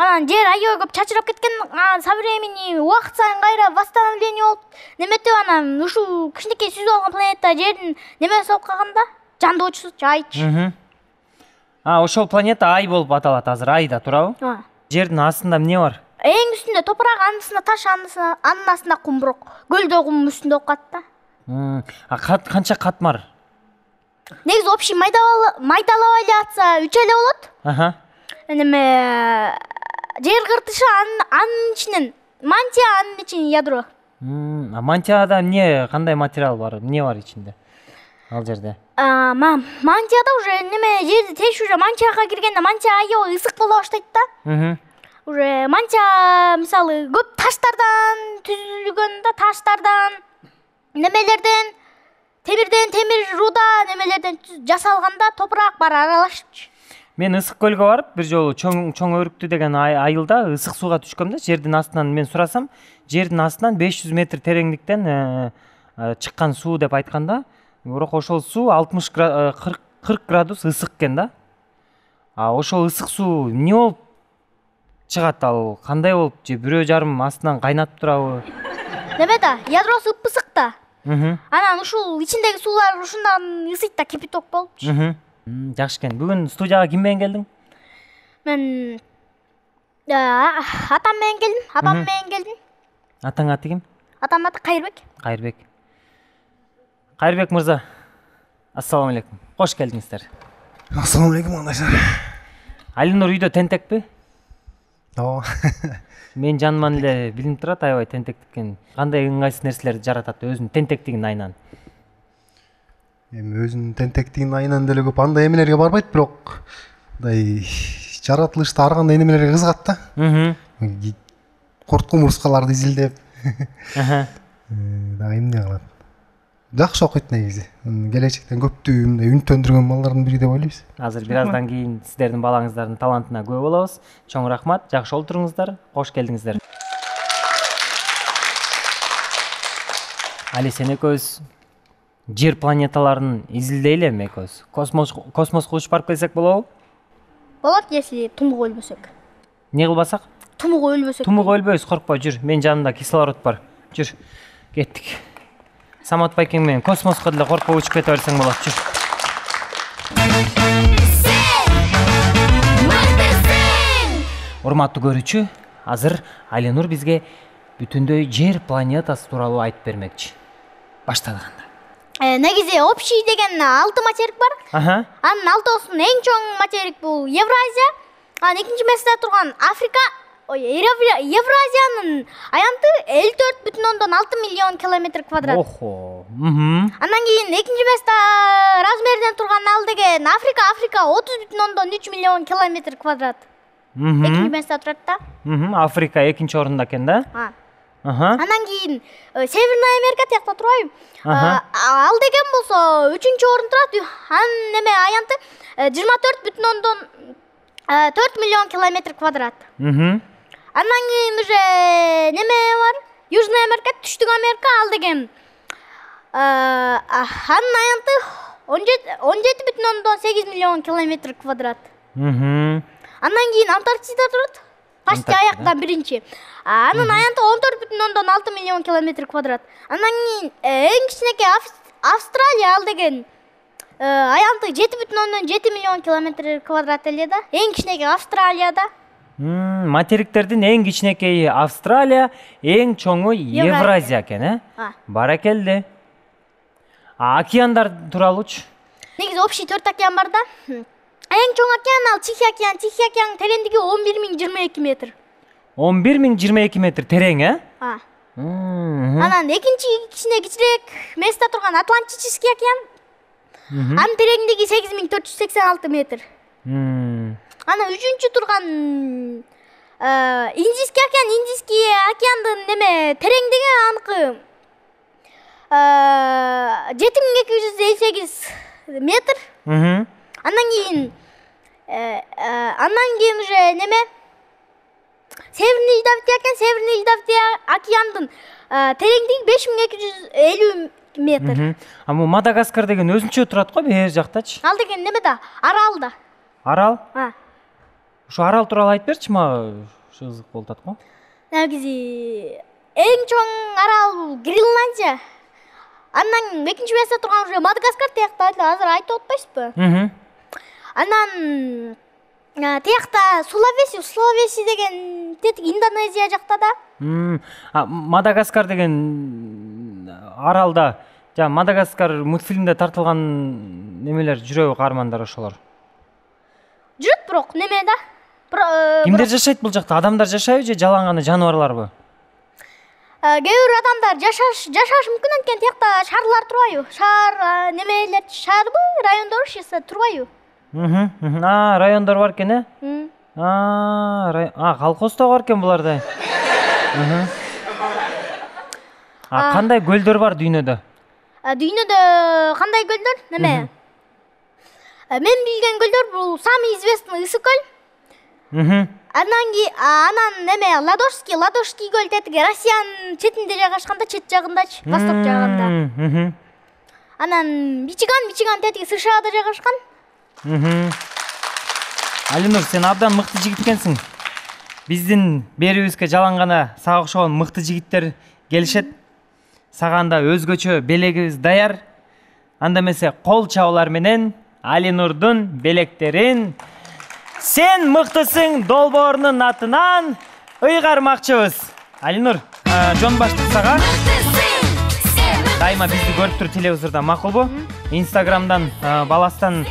[SPEAKER 2] Анан жер аябай көп чачырап кеткен, со времени убакыт сайын кайра восстановление болуп неметип анан ушул кичинекей сүзүп алган планета жердин немеси болуп калганда жандоочусу айчы.
[SPEAKER 1] Ошол планета Ай болуп аталат азыр, Айда турабы? Жердин астында эмне бар?
[SPEAKER 2] Эң үстүндө топурак, анысында таш, анын астында кум, бирок көлдө кум үстүндө окат да.
[SPEAKER 1] Канча кат бар?
[SPEAKER 2] Негизи общий майдалабай эле атса 3 эле болот. Неме жер кыртышы анын ичинен, мантия анын ичинен ядро.
[SPEAKER 1] Мантияда эмне, кандай материал бар? Эмне бар ичинде? Ал жерде.
[SPEAKER 2] Мантияда уже неме жерди теш уже мантияга киргенде мантия аябай ысык боло баштайт да. Уже мантия мисалы көп таштардан түзүлгөн да, таштардан, немелерден, темир руда немелерден жасалганда топурак бар аралашчы.
[SPEAKER 1] Мен ысык көлгө барып, бир жолу чоң өрүктү деген айылда ысык сууга түшкөм да, жердин астынан мен сурасам, жердин астынан 500 метр тереңдиктен чыккан суу деп айтканда, бирок ошол суу 40 градус ысык экен да. Ошол ысык суу эмне болуп чыгат, ал кандай болуп, же бирөө жарым астынан кайнатып турабы?
[SPEAKER 2] Неме да, ядросу ып-ысык да. Анан ушул ичиндеги суулар ушундан ысыйт да, кипяток болупчу.
[SPEAKER 1] Жакшы экен. Бүгүн студияга ким менен келдиң?
[SPEAKER 2] Мен атам менен келдим, апам менен келдим.
[SPEAKER 1] Атаң аты ким?
[SPEAKER 2] Атамдын аты Кайырбек.
[SPEAKER 1] Кайырбек мырза, ассаламу алейкум. Кош келдиңиздер.
[SPEAKER 6] Ассаламу алейкум андайсыздар.
[SPEAKER 1] Алинур үйдө тентекпи?
[SPEAKER 6] Ооба.
[SPEAKER 1] Мен жаныман эле билинип турат, аябай тентектик экен. Кандай ыңгайсыз нерселерди жаратат өзүнүн тентектигинин айынан?
[SPEAKER 6] Эми өзүнүн тентектигинин айынан деле көп андай эмелерге барбайт, бирок мындай жаратылышта ар кандай немелерге кызыгат да. Курт кумурскаларды изилдеп. Дагы эмне кылат? жакшы окуйт негизи. Келечектен көптүү мындай үнөттөндүргөн балдардын бири деп ойлойбуз.
[SPEAKER 1] Азыр бираздан кийин сиздердин балаңыздардын талантына күбө болобуз. Чоң рахмат, жакшы олтуруңуздар, кош келдиңиздер. Али, сен экөөбүз жер планеталарын изилдейли эми экөөбүз. Космоско учуп барып келсек болобу?
[SPEAKER 2] Болот, если тумук өлбөсөк.
[SPEAKER 1] Не кылбасак?
[SPEAKER 2] Тумук өлбөсөк.
[SPEAKER 1] Тумук өлбөйбүз, коркпо, жүр. Менин жанымда кислород бар. Жүр. Кеттик. Самат Байкең менен космоско деле коркпой учуп кете берсең болот, жүр. Урматтуу көрүүчү, азыр Алинур бизге бүтүндөй жер планетасы тууралуу айтып бермекчи. Баштадык анда.
[SPEAKER 2] Негизи общий деген 6 материк бар. Анын 6-оосунун эң чоң материк бул Евразия. Анан экинчи месте турган Африка. Евразиянын аянты 54,6 миллион километр квадрат.
[SPEAKER 1] Охо.
[SPEAKER 2] Андан кийин экинчи месте размерден турган ал деген Африка 30,3 миллион километр квадрат. Экинчи месте турат да.
[SPEAKER 1] Африка экинчи орунда экен да?
[SPEAKER 2] Андан кийин Северная Америка тиякта турбайбы? Ал деген болсо 3-чү орун турат. Анын неме аянты 24,4 миллион километр квадрат. Андан кийин уже неме бар? Южная Америка, Түштүк Америка ал деген анын аянты 17,8 миллион километр квадрат. Андан кийин Антарктида турат. Почти аяктан биринчи. Анын аянты 14,6 миллион километр квадрат. Андан кийин эң кичинекей Австралия ал деген аянты 7,7 миллион километр квадрат эле да. Эң кичинекей Австралияда.
[SPEAKER 1] Материктердин эң кичинекейи Австралия, эң чоңу Евразия экен, э? Баракелди. Океандар тууралуучу?
[SPEAKER 2] Негизи общий 4 океан бар да. Эң чоң океан ал Тихий океан. Тихий океанын тереңдиги 11,022 метр.
[SPEAKER 1] 11,022 метр терең, э?
[SPEAKER 2] Анан экинчи кичирээк месте турган Атлантический океан. Анын тереңдиги 8,486 метр. Анан үчүнчү турган Индийский океан. Индийский океандын неме тереңдиги аныкы 7,258 метр. Андан кийин уже неме Северный Ледовитый океан. Северный Ледовитый океандын тереңдиги 5,250 метр.
[SPEAKER 1] Бул Мадагаскар деген өзүнчө турат го бер жактачы.
[SPEAKER 2] Ал деген неме да? Арал да.
[SPEAKER 1] Арал? Ушу арал тууралуу айтып берчи мага. Ушу кызык болуп атат го.
[SPEAKER 2] Негизи эң чоң арал Гренландия. Андан экинчи месте турган уже Мадагаскар тиякта азыр айтып атпайсызбы? Анан тиякта Сулавеси деген тетик Индонезия жакта да.
[SPEAKER 1] Мадагаскар деген аралда Мадагаскар мультфильмде тартылган немелер жүрөбү каармандар ошолор?
[SPEAKER 2] Жүрөт, бирок неме да?
[SPEAKER 1] Кимдер жашайт бул жакта? Адамдар жашайбы же жалаң гана жаныбарларбы?
[SPEAKER 2] Кээ бир адамдар жашаш мүмкүн, анткени тиякта шаарлар турбайбы? Шаар немелер, шаарбы, райондор турбайбы?
[SPEAKER 1] Райондор бар экен, э? Колхоздо бар экен буларда. Кандай көлдөр бар дүйнөдө?
[SPEAKER 2] Дүйнөдө кандай көлдөр? Неме? Мен билген көлдөр бул самый известный Ысык көл. Анан неме Ладожский көл тетиги Россиянын четинде жайгашкан да, чет жагындачы, восток жагында. Анан Мичиган тетиги США-да жайгашкан.
[SPEAKER 1] Алинур, сен абдан мыкты жигит экенсиң. Биздин берибизге жалаң гана сага окшогон мыкты жигиттер келишет. Сага анда өзгөчө белегибиз даяр. Анда эмесе кол чабуулар менен Алинурдун белектерин сен мыктысың долбоорунун атынан ыйгармакчыбыз. Алинур, жон баштык сага. Дайыма бизди көрүп туруп телевизордон макулбу? Инстаграмдан Баластан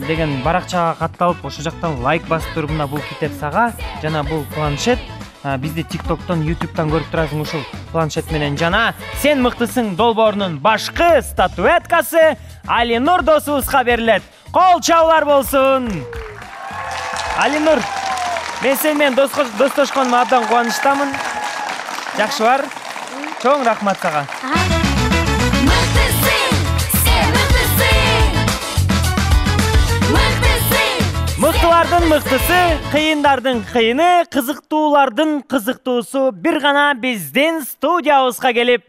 [SPEAKER 1] деген баракчага катталып, ошол жактан лайк басып туруп, мына бул китеп сага, жана бул планшет. Бизди TikToktон, YouTube'дан көрүп турасың ушул планшет менен, жана сен мыктысың долбоорунун башкы статуэткасы Алинур досубузга берилет. Кол чабуулар болсун. Алинур, мен сен менен достошконыма абдан кубанычтамын. Жакшы бар. Чоң рахмат сага. Мыктылардын мыктысы, кыйындардын кыйыны, кызыктуулардын кызыктуусу бир гана биздин студиябызга келип,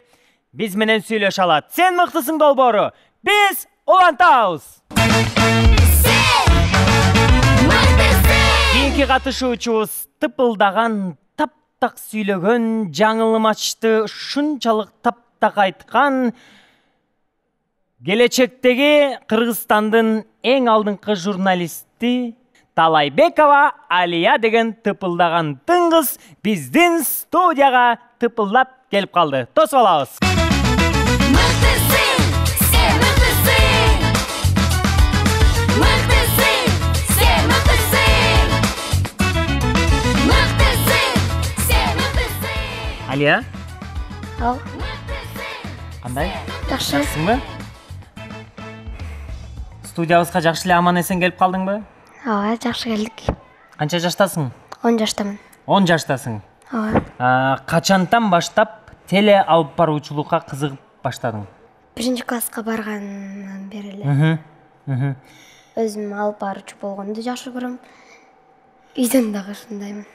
[SPEAKER 1] биз менен сүйлөшө алат. Сен мыктысың долбоору. Биз улантабыз. Кийинки катышуучубуз тыпылдаган, таптак сүйлөгөн, жаңылмачты ушунчалык таптак айткан келечектеги Кыргызстандын эң алдыңкы журналисти Талайбекова Алия деген тыпылдаган тыңгыз биздин студияга тыпылдап келип калды. Тосуп алабыз. Алия,
[SPEAKER 2] Ал,
[SPEAKER 1] кандай?
[SPEAKER 2] жакшы.
[SPEAKER 1] Жакшысыңбы? Студиябызга жакшы эле аман эсен келип калдыңбы?
[SPEAKER 2] Ооба, жакшы келдик.
[SPEAKER 1] Канча жаштасың?
[SPEAKER 2] 10 жаштамын.
[SPEAKER 1] 10 жаштасың.
[SPEAKER 2] Ооба.
[SPEAKER 1] Качантан баштап теле алып баруучулукка кызыгып баштадың?
[SPEAKER 2] 1-класска баргандан бери эле. Өзүм алып баруучу болгонду жакшы көрөм. Үйдөн дагы ушундаймын.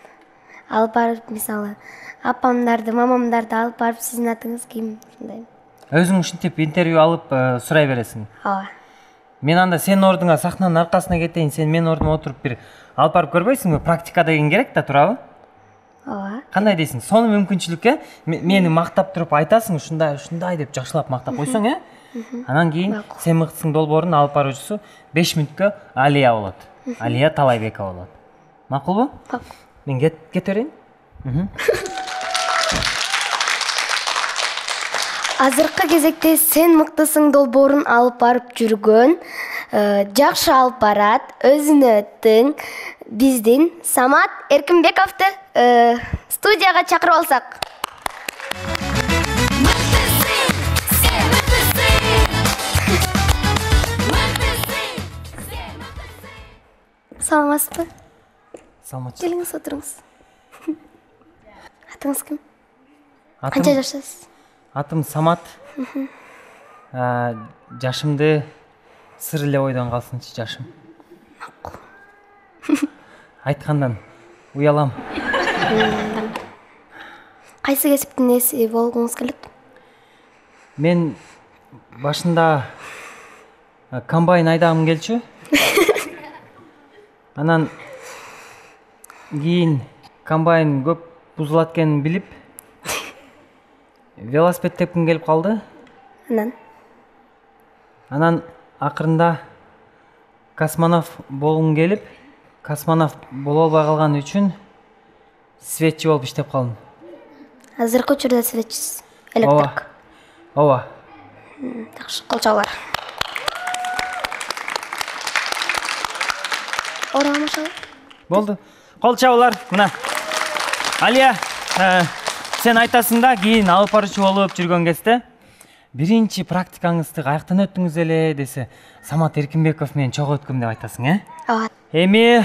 [SPEAKER 2] Алып барып, мисалы, апамдарды, мамамдарды алып барып, сиздин атыңыз ким? Ушундаймын.
[SPEAKER 1] Өзүң ушинтип интервью алып сурай бересиң.
[SPEAKER 2] Ооба.
[SPEAKER 1] Мен анда сенин ордуңа сахнанын аркасына кетейин, сен менин ордума отуруп бир алып барып көрбөйсүңбү? Практика деген керек да, туурабы?
[SPEAKER 2] Ооба.
[SPEAKER 1] Кандай дейсиң? Сону мүмкүнчүлүккө мени мактап туруп айтасың, ушундай деп жакшылап мактап койсоң, Анан кийин сен мыктысың долбоорун алып баруучусу 5 мүнөткө Алия болот. Алия Талайбекова болот. Макулбу?
[SPEAKER 2] Макул.
[SPEAKER 1] Мен кете берейин.
[SPEAKER 2] Азыркы кезекте сен мыктысың долбоорун алып барып жүргөн, жакшы алып барат, өзүнө тең биздин Самат Эркинбековду студияга чакырып алсак. Саламатсызбы?
[SPEAKER 1] Саламатчы.
[SPEAKER 2] Келиңиз, отуруңуз. Атыңыз ким? Канча жаштасыз?
[SPEAKER 1] Атым Самат. Жашымды сыр эле ойдон калсынчы, жашым. Айткандан уялам.
[SPEAKER 2] Кайсы кесиптин ээси болгуңуз келет?
[SPEAKER 1] Мен башында комбайн айдагым келчү. Анан кийин комбайн көп бузулат экенин билип, велосипед тепким келип калды. Анан акырында космонавт болгум келип, космонавт боло албай калган үчүн светчи болуп иштеп калдым.
[SPEAKER 2] Азыркы учурда светчисиз, электрик.
[SPEAKER 1] Ооба.
[SPEAKER 2] Жакшы, кол чабуулар. Орамашалы.
[SPEAKER 1] Болду. Кол чабуулар. Мына. Алия, сен айтасың да, кийин алып баруучу болуп жүргөн кезде биринчи практикаңызды каяктан өттүңүз эле десе, Самат Эркинбеков менен чогуу өткөм деп айтасың,
[SPEAKER 2] Ооба.
[SPEAKER 1] Эми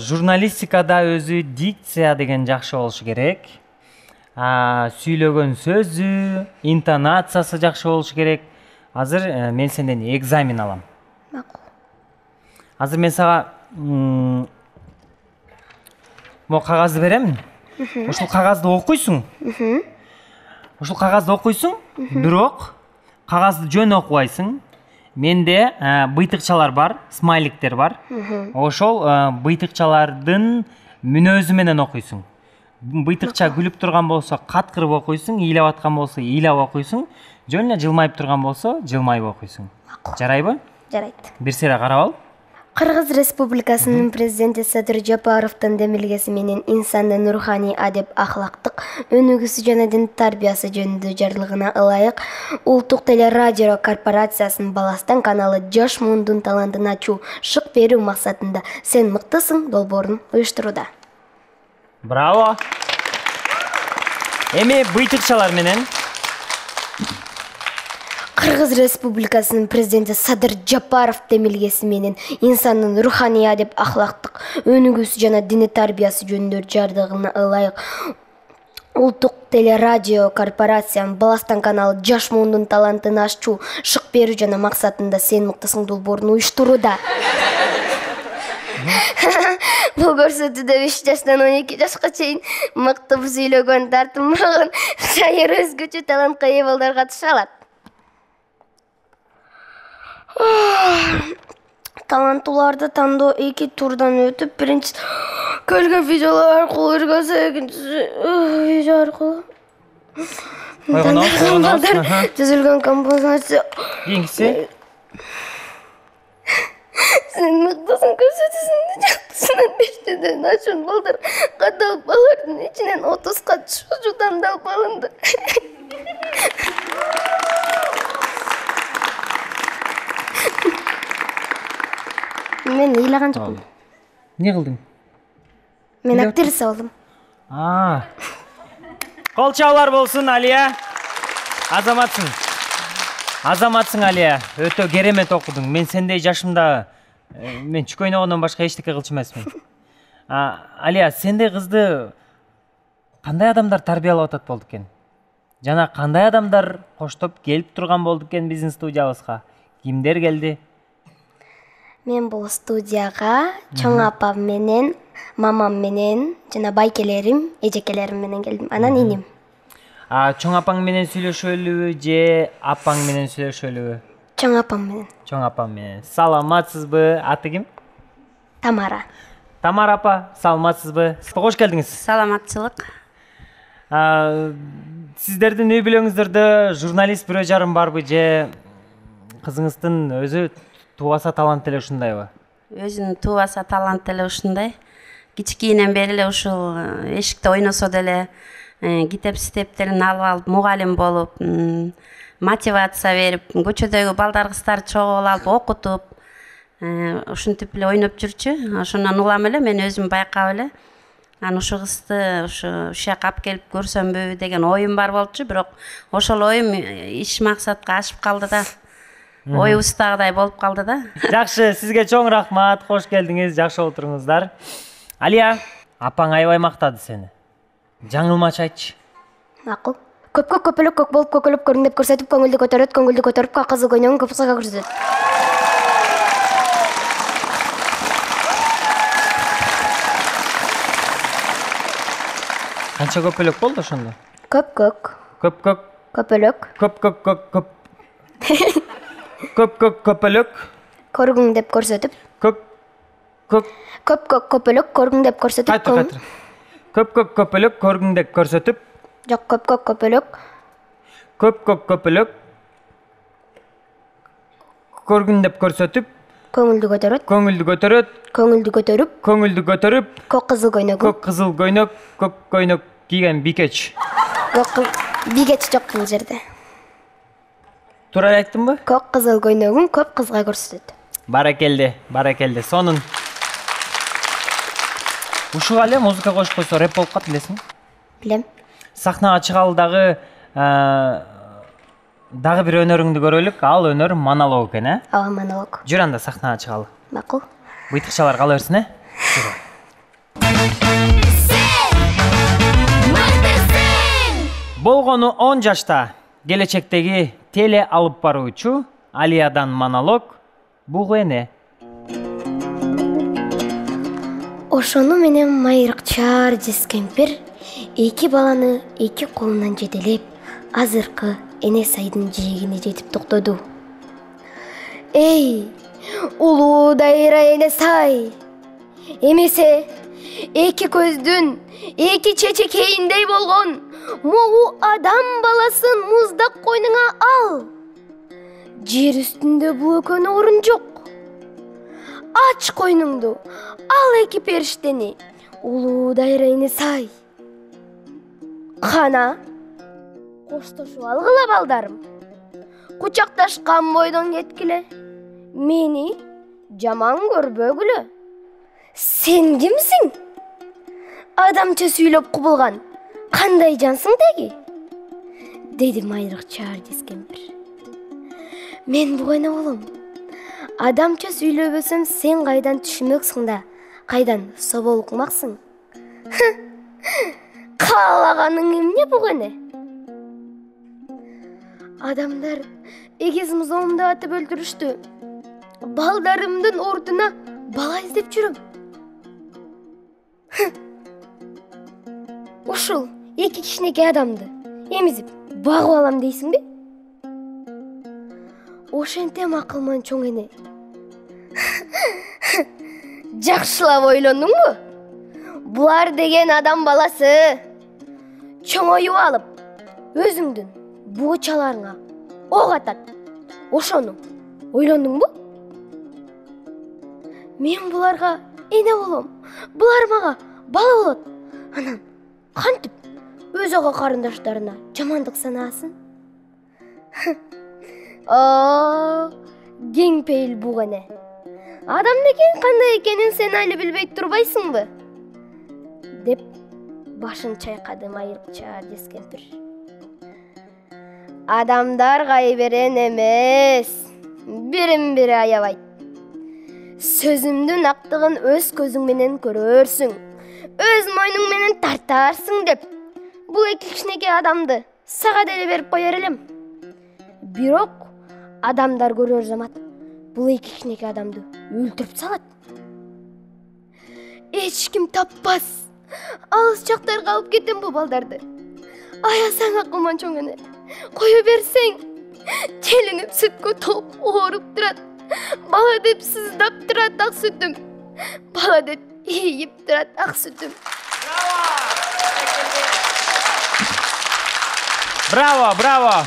[SPEAKER 1] журналистикада өзү дикция деген жакшы болушу керек. Сүйлөгөн сөзү, интонациясы жакшы болушу керек. Азыр мен сенден экзамен алам.
[SPEAKER 2] Макул.
[SPEAKER 1] Азыр мен сага могу кагазды беремин. Ушул кагазды окуйсуң. Ушул кагазды окуйсуң, бирок кагазды жөн окубайсың. Менде быйтыкчалар бар, смайликтер бар. Ошол быйтыкчалардын мүнөзү менен окуйсуң. Быйтыкча күлүп турган болсо каткырып окуйсуң, ыйлап аткан болсо ыйлап окуйсуң, жөн эле жылмайып турган болсо жылмайып окуйсуң. Жарайбы?
[SPEAKER 2] Жарайт.
[SPEAKER 1] Бир сере карап ал.
[SPEAKER 2] Кыргыз Республикасынын президенти Садыр Жапаровдун демилгеси менен инсандын руханий адеп ахлактык өнүгүүсү жана дин тарбиясы жөнүндө жарлыгына ылайык Улуттук телерадио корпорациясынын Баластан каналы жаш муундун талантын ачуу, шык берүү максатында Сен мыктысың долбоорун уюштурууда.
[SPEAKER 1] Браво! Эми быйтыкчалар менен
[SPEAKER 2] Кыргыз Республикасынын президенти Садыр Жапаров демилгеси менен инсандын руханий адеп ахлактык өнүгүүсү жана дини тарбиясы жөнүндө жардыгына ылайык Улуттук телерадио корпорациясынын Баластан каналы жаш муундун талантын ачуу, шык берүү жана максатында Сен мыктысың долбоорун уюштурууда. Бул көрсөтүүдө 3 жаштан 12 жашка чейин мыкты сүйлөгөн, тартылмаган, шайыр өзгөчө талантка ээ балдар катыша алат. Таланттууларды тандоо 2 турдан өтүп, биринчи көргөн видеолор аркылуу өргөзө, экинчиси видео аркылуу. Түзүлгөн композиция.
[SPEAKER 1] Кийинкиси?
[SPEAKER 2] Сен мыктысың, көрсөтүүсүңдү жактысынан 5-ден ашуун балдар катталып, алардын ичинен 30га чуучу тандалып алынды. Мен ыйлаган жокмун.
[SPEAKER 1] Не кылдың?
[SPEAKER 2] Мен актриса болдум.
[SPEAKER 1] Кол чабуулар болсун, Алия. Азаматсың Алия. Өтө керемет окудуң. Мен сендей жашымда мен чүк ойногондон башка эчтеке кылчу эмесмин. Алия, сендей кызды кандай адамдар тарбиялап атат болду экен? Жана кандай адамдар коштоп келип турган болду экен биздин студиябызга? Кимдер келди?
[SPEAKER 2] Мен бул студияга чоң апам менен, мамам менен, жана байкелерим, эжекелерим менен келдим. Анан иним.
[SPEAKER 1] Чоң апаң менен сүйлөшөлүбү же апаң менен сүйлөшөлүбү?
[SPEAKER 2] Чоң апам менен.
[SPEAKER 1] Чоң апам менен. Саламатсызбы? Аты ким?
[SPEAKER 2] Тамара.
[SPEAKER 1] Тамара апа, саламатсызбы? Кош келдиңиз.
[SPEAKER 4] Саламатчылык.
[SPEAKER 1] Сиздердин үй бүлөңүздөрдө журналист бирөө жарым барбы же кызыңыздын өзү тубаса талант эле ушундайбы?
[SPEAKER 4] Өзүнүн тубаса талант эле ушундай. Кичикейинен бери эле ушул эшикте ойносо деле китеп-ситептерин алып мугалим болуп, мотивация берип, көчөдөгү балдар кыздарды чогуу алып окутуп, ушинтип эле ойноп жүрчү. Ошондон улам эле мен өзүм байкап эле анан ушу кызды ушу жака алып келип көрсөмбү деген оюм бар болчу, бирок ошол оюм иш максатка ашып калды да. Оюбуздагыдай болуп калды да.
[SPEAKER 1] Жакшы, сизге чоң рахмат. Кош келдиңиз, жакшы отуруңуздар. Алия, апаң аябай мактады сени. Жаңылмач айтчы.
[SPEAKER 2] Макул. Көпкө көпөлөк көк болуп көкөлөп көрүн деп көрсөтүп, көңүлдү көтөрүп, кызыл көйнөгүн көп кызга көрсөтөт.
[SPEAKER 1] Канча көпөлөк болду ошондо?
[SPEAKER 2] Көпкөк.
[SPEAKER 1] Көпкөк.
[SPEAKER 2] Көпөлөк.
[SPEAKER 1] Көпкөк. Көпөлөк.
[SPEAKER 2] Көргүң деп көрсөтүп. Көпкөк көпөлөк көргүң деп көрсөтүп.
[SPEAKER 1] Кайтыр. Көпкөк көпөлөк көргүң деп көрсөтүп.
[SPEAKER 2] Жок, көпкөк көпөлөк.
[SPEAKER 1] Көпкөк көпөлөк көргүң деп көрсөтүп.
[SPEAKER 2] Көңүлдү көтөрүп. Көк кызыл көйнөк. Көк көйнөк кийген бикеч. Бикеч жок бул жерде.
[SPEAKER 1] Туура айттымбы?
[SPEAKER 2] Көк кызыл көйнөгүн көп кызга көрсөтөт.
[SPEAKER 1] Баракелде. Сонун. Ушуга эле музыка коюп койсо рэп болуп калат, билесиңби?
[SPEAKER 2] Билем.
[SPEAKER 1] Сахнага чыгалы дагы бир өнөрүңдү көрөлүк. Ал өнөр монолог экен,
[SPEAKER 2] Ооба, монолог.
[SPEAKER 1] Жүр анда сахнага чыгалы.
[SPEAKER 2] Макул.
[SPEAKER 1] Быйтыкчалар кала берсин, Болгону 10 жашта келечектеги теле алып баруучу Алиядан монолог бугу эне.
[SPEAKER 2] Ошону менен майрыкчар жез кемпир 2 баланы 2 колунан жетелеп, азыркы эне сайдын жээгине жетип токтоду. Эй, улуу дайра эне сай! Эмесе 2 көздүн 2 чечекейиндей болгон могу адам баласын муздак койнуңа ал. Жер үстүндө бул экөөнө орун жок. Ач койнуңду, ал 2 периштени, улуу дайра эне сай. Кана, коштошуп алгыла балдарым. Кучакташкан бойдон кеткиле. Мени жаман көрбөгүлө. Сен кимсиң? Адамча сүйлөп кубулган. Кандай жансың деги? Деди майрыкчар жез кемпир. Мен бугайна болом. Адамча сүйлөбөсөм сен кайдан түшмөксүң да, кайдан собол укмаксың? Каалаганың эмне бугайна? Адамдар эгиз музоомду атып өлтүрүштү. Балдарымдын ордуна бала издеп жүрөм. ушул эки кичинекей адамды эмизип багып алам дейсиңби? Ошентем акылман чоң эне. Жакшылап ойлондуңбу? Булар деген адам баласы. Чоңоюп алып, өзүңдүн буучаларыңа ок атат. Ошону ойлондуңбу? Мен буларга эне болом. Булар мага бала болот. Анан кантип өз ага карындаштарына жамандык санаасын? Кең пейил буг эне. Адам деген кандай экенин сен али билбей турбайсыңбы? Деп башын чайкады майылча жез кемпир. Адамдар кайберен эмес, бирин-бири аябайт. Сөзүмдүн актыгын өз көзүң менен көрөрсүң, өз мойнуң менен тартарсың деп, бул эки кичинекей адамды сага деле берип коер элем. Бирок адамдар көрөр замат бул эки кичинекей адамды өлтүрүп салат. Эч ким таппас. Алыс жактарга алып кетем бу балдарды. Аясаң акылман чоң эне. Кое берсең, челинип сүткө толуп ооруп турат. Бала деп сыздап турат ак сүтүм. Бала деп ийип турат ак сүтүм.
[SPEAKER 1] Браво, браво.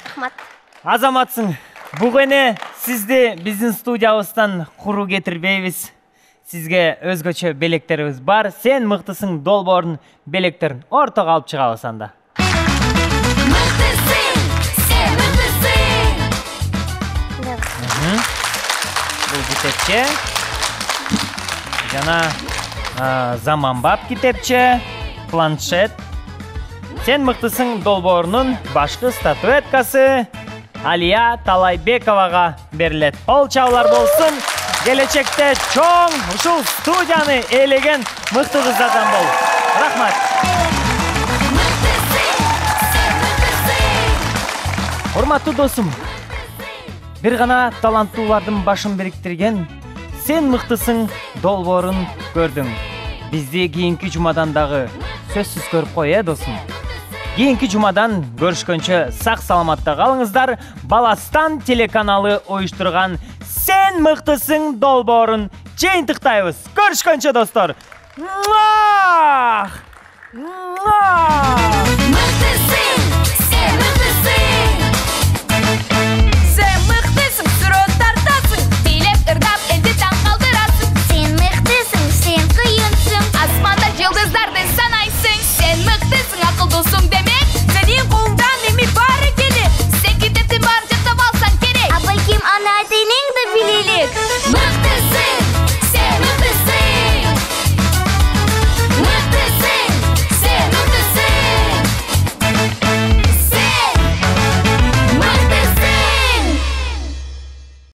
[SPEAKER 2] Рахмат.
[SPEAKER 1] Азаматсың. Буг эне сизди биздин студиябыздан куру кетирбейбиз. Сизге өзгөчө белектерибиз бар. Сен мыктысың долбоордун белектерин ортого алып чыгабыз анда.
[SPEAKER 7] Мыктысың, сен мыктысың.
[SPEAKER 1] Бул китепче. Жана заманбап китепче, планшет. Сен мыктысың долбоорунун башкы статуэткасы Алия Талайбековага берилет. Кол чабуулар болсун. Келечекте чоң ушул студияны ээлеген мыкты кыздардан бол. Рахмат. Урматтуу досум, бир гана таланттуулардын башын бириктирген Сен мыктысың долбоорун көрдүң. Бизди кийинки жумадан дагы сөзсүз көрүп кой, досум. Кийинки жумадан көрүшкөнчө сак саламатта калыңыздар. Баластан телеканалы уюштурган Сен мыктысың долбоорун жыйынтыктайбыз. Көрүшкөнчө достор.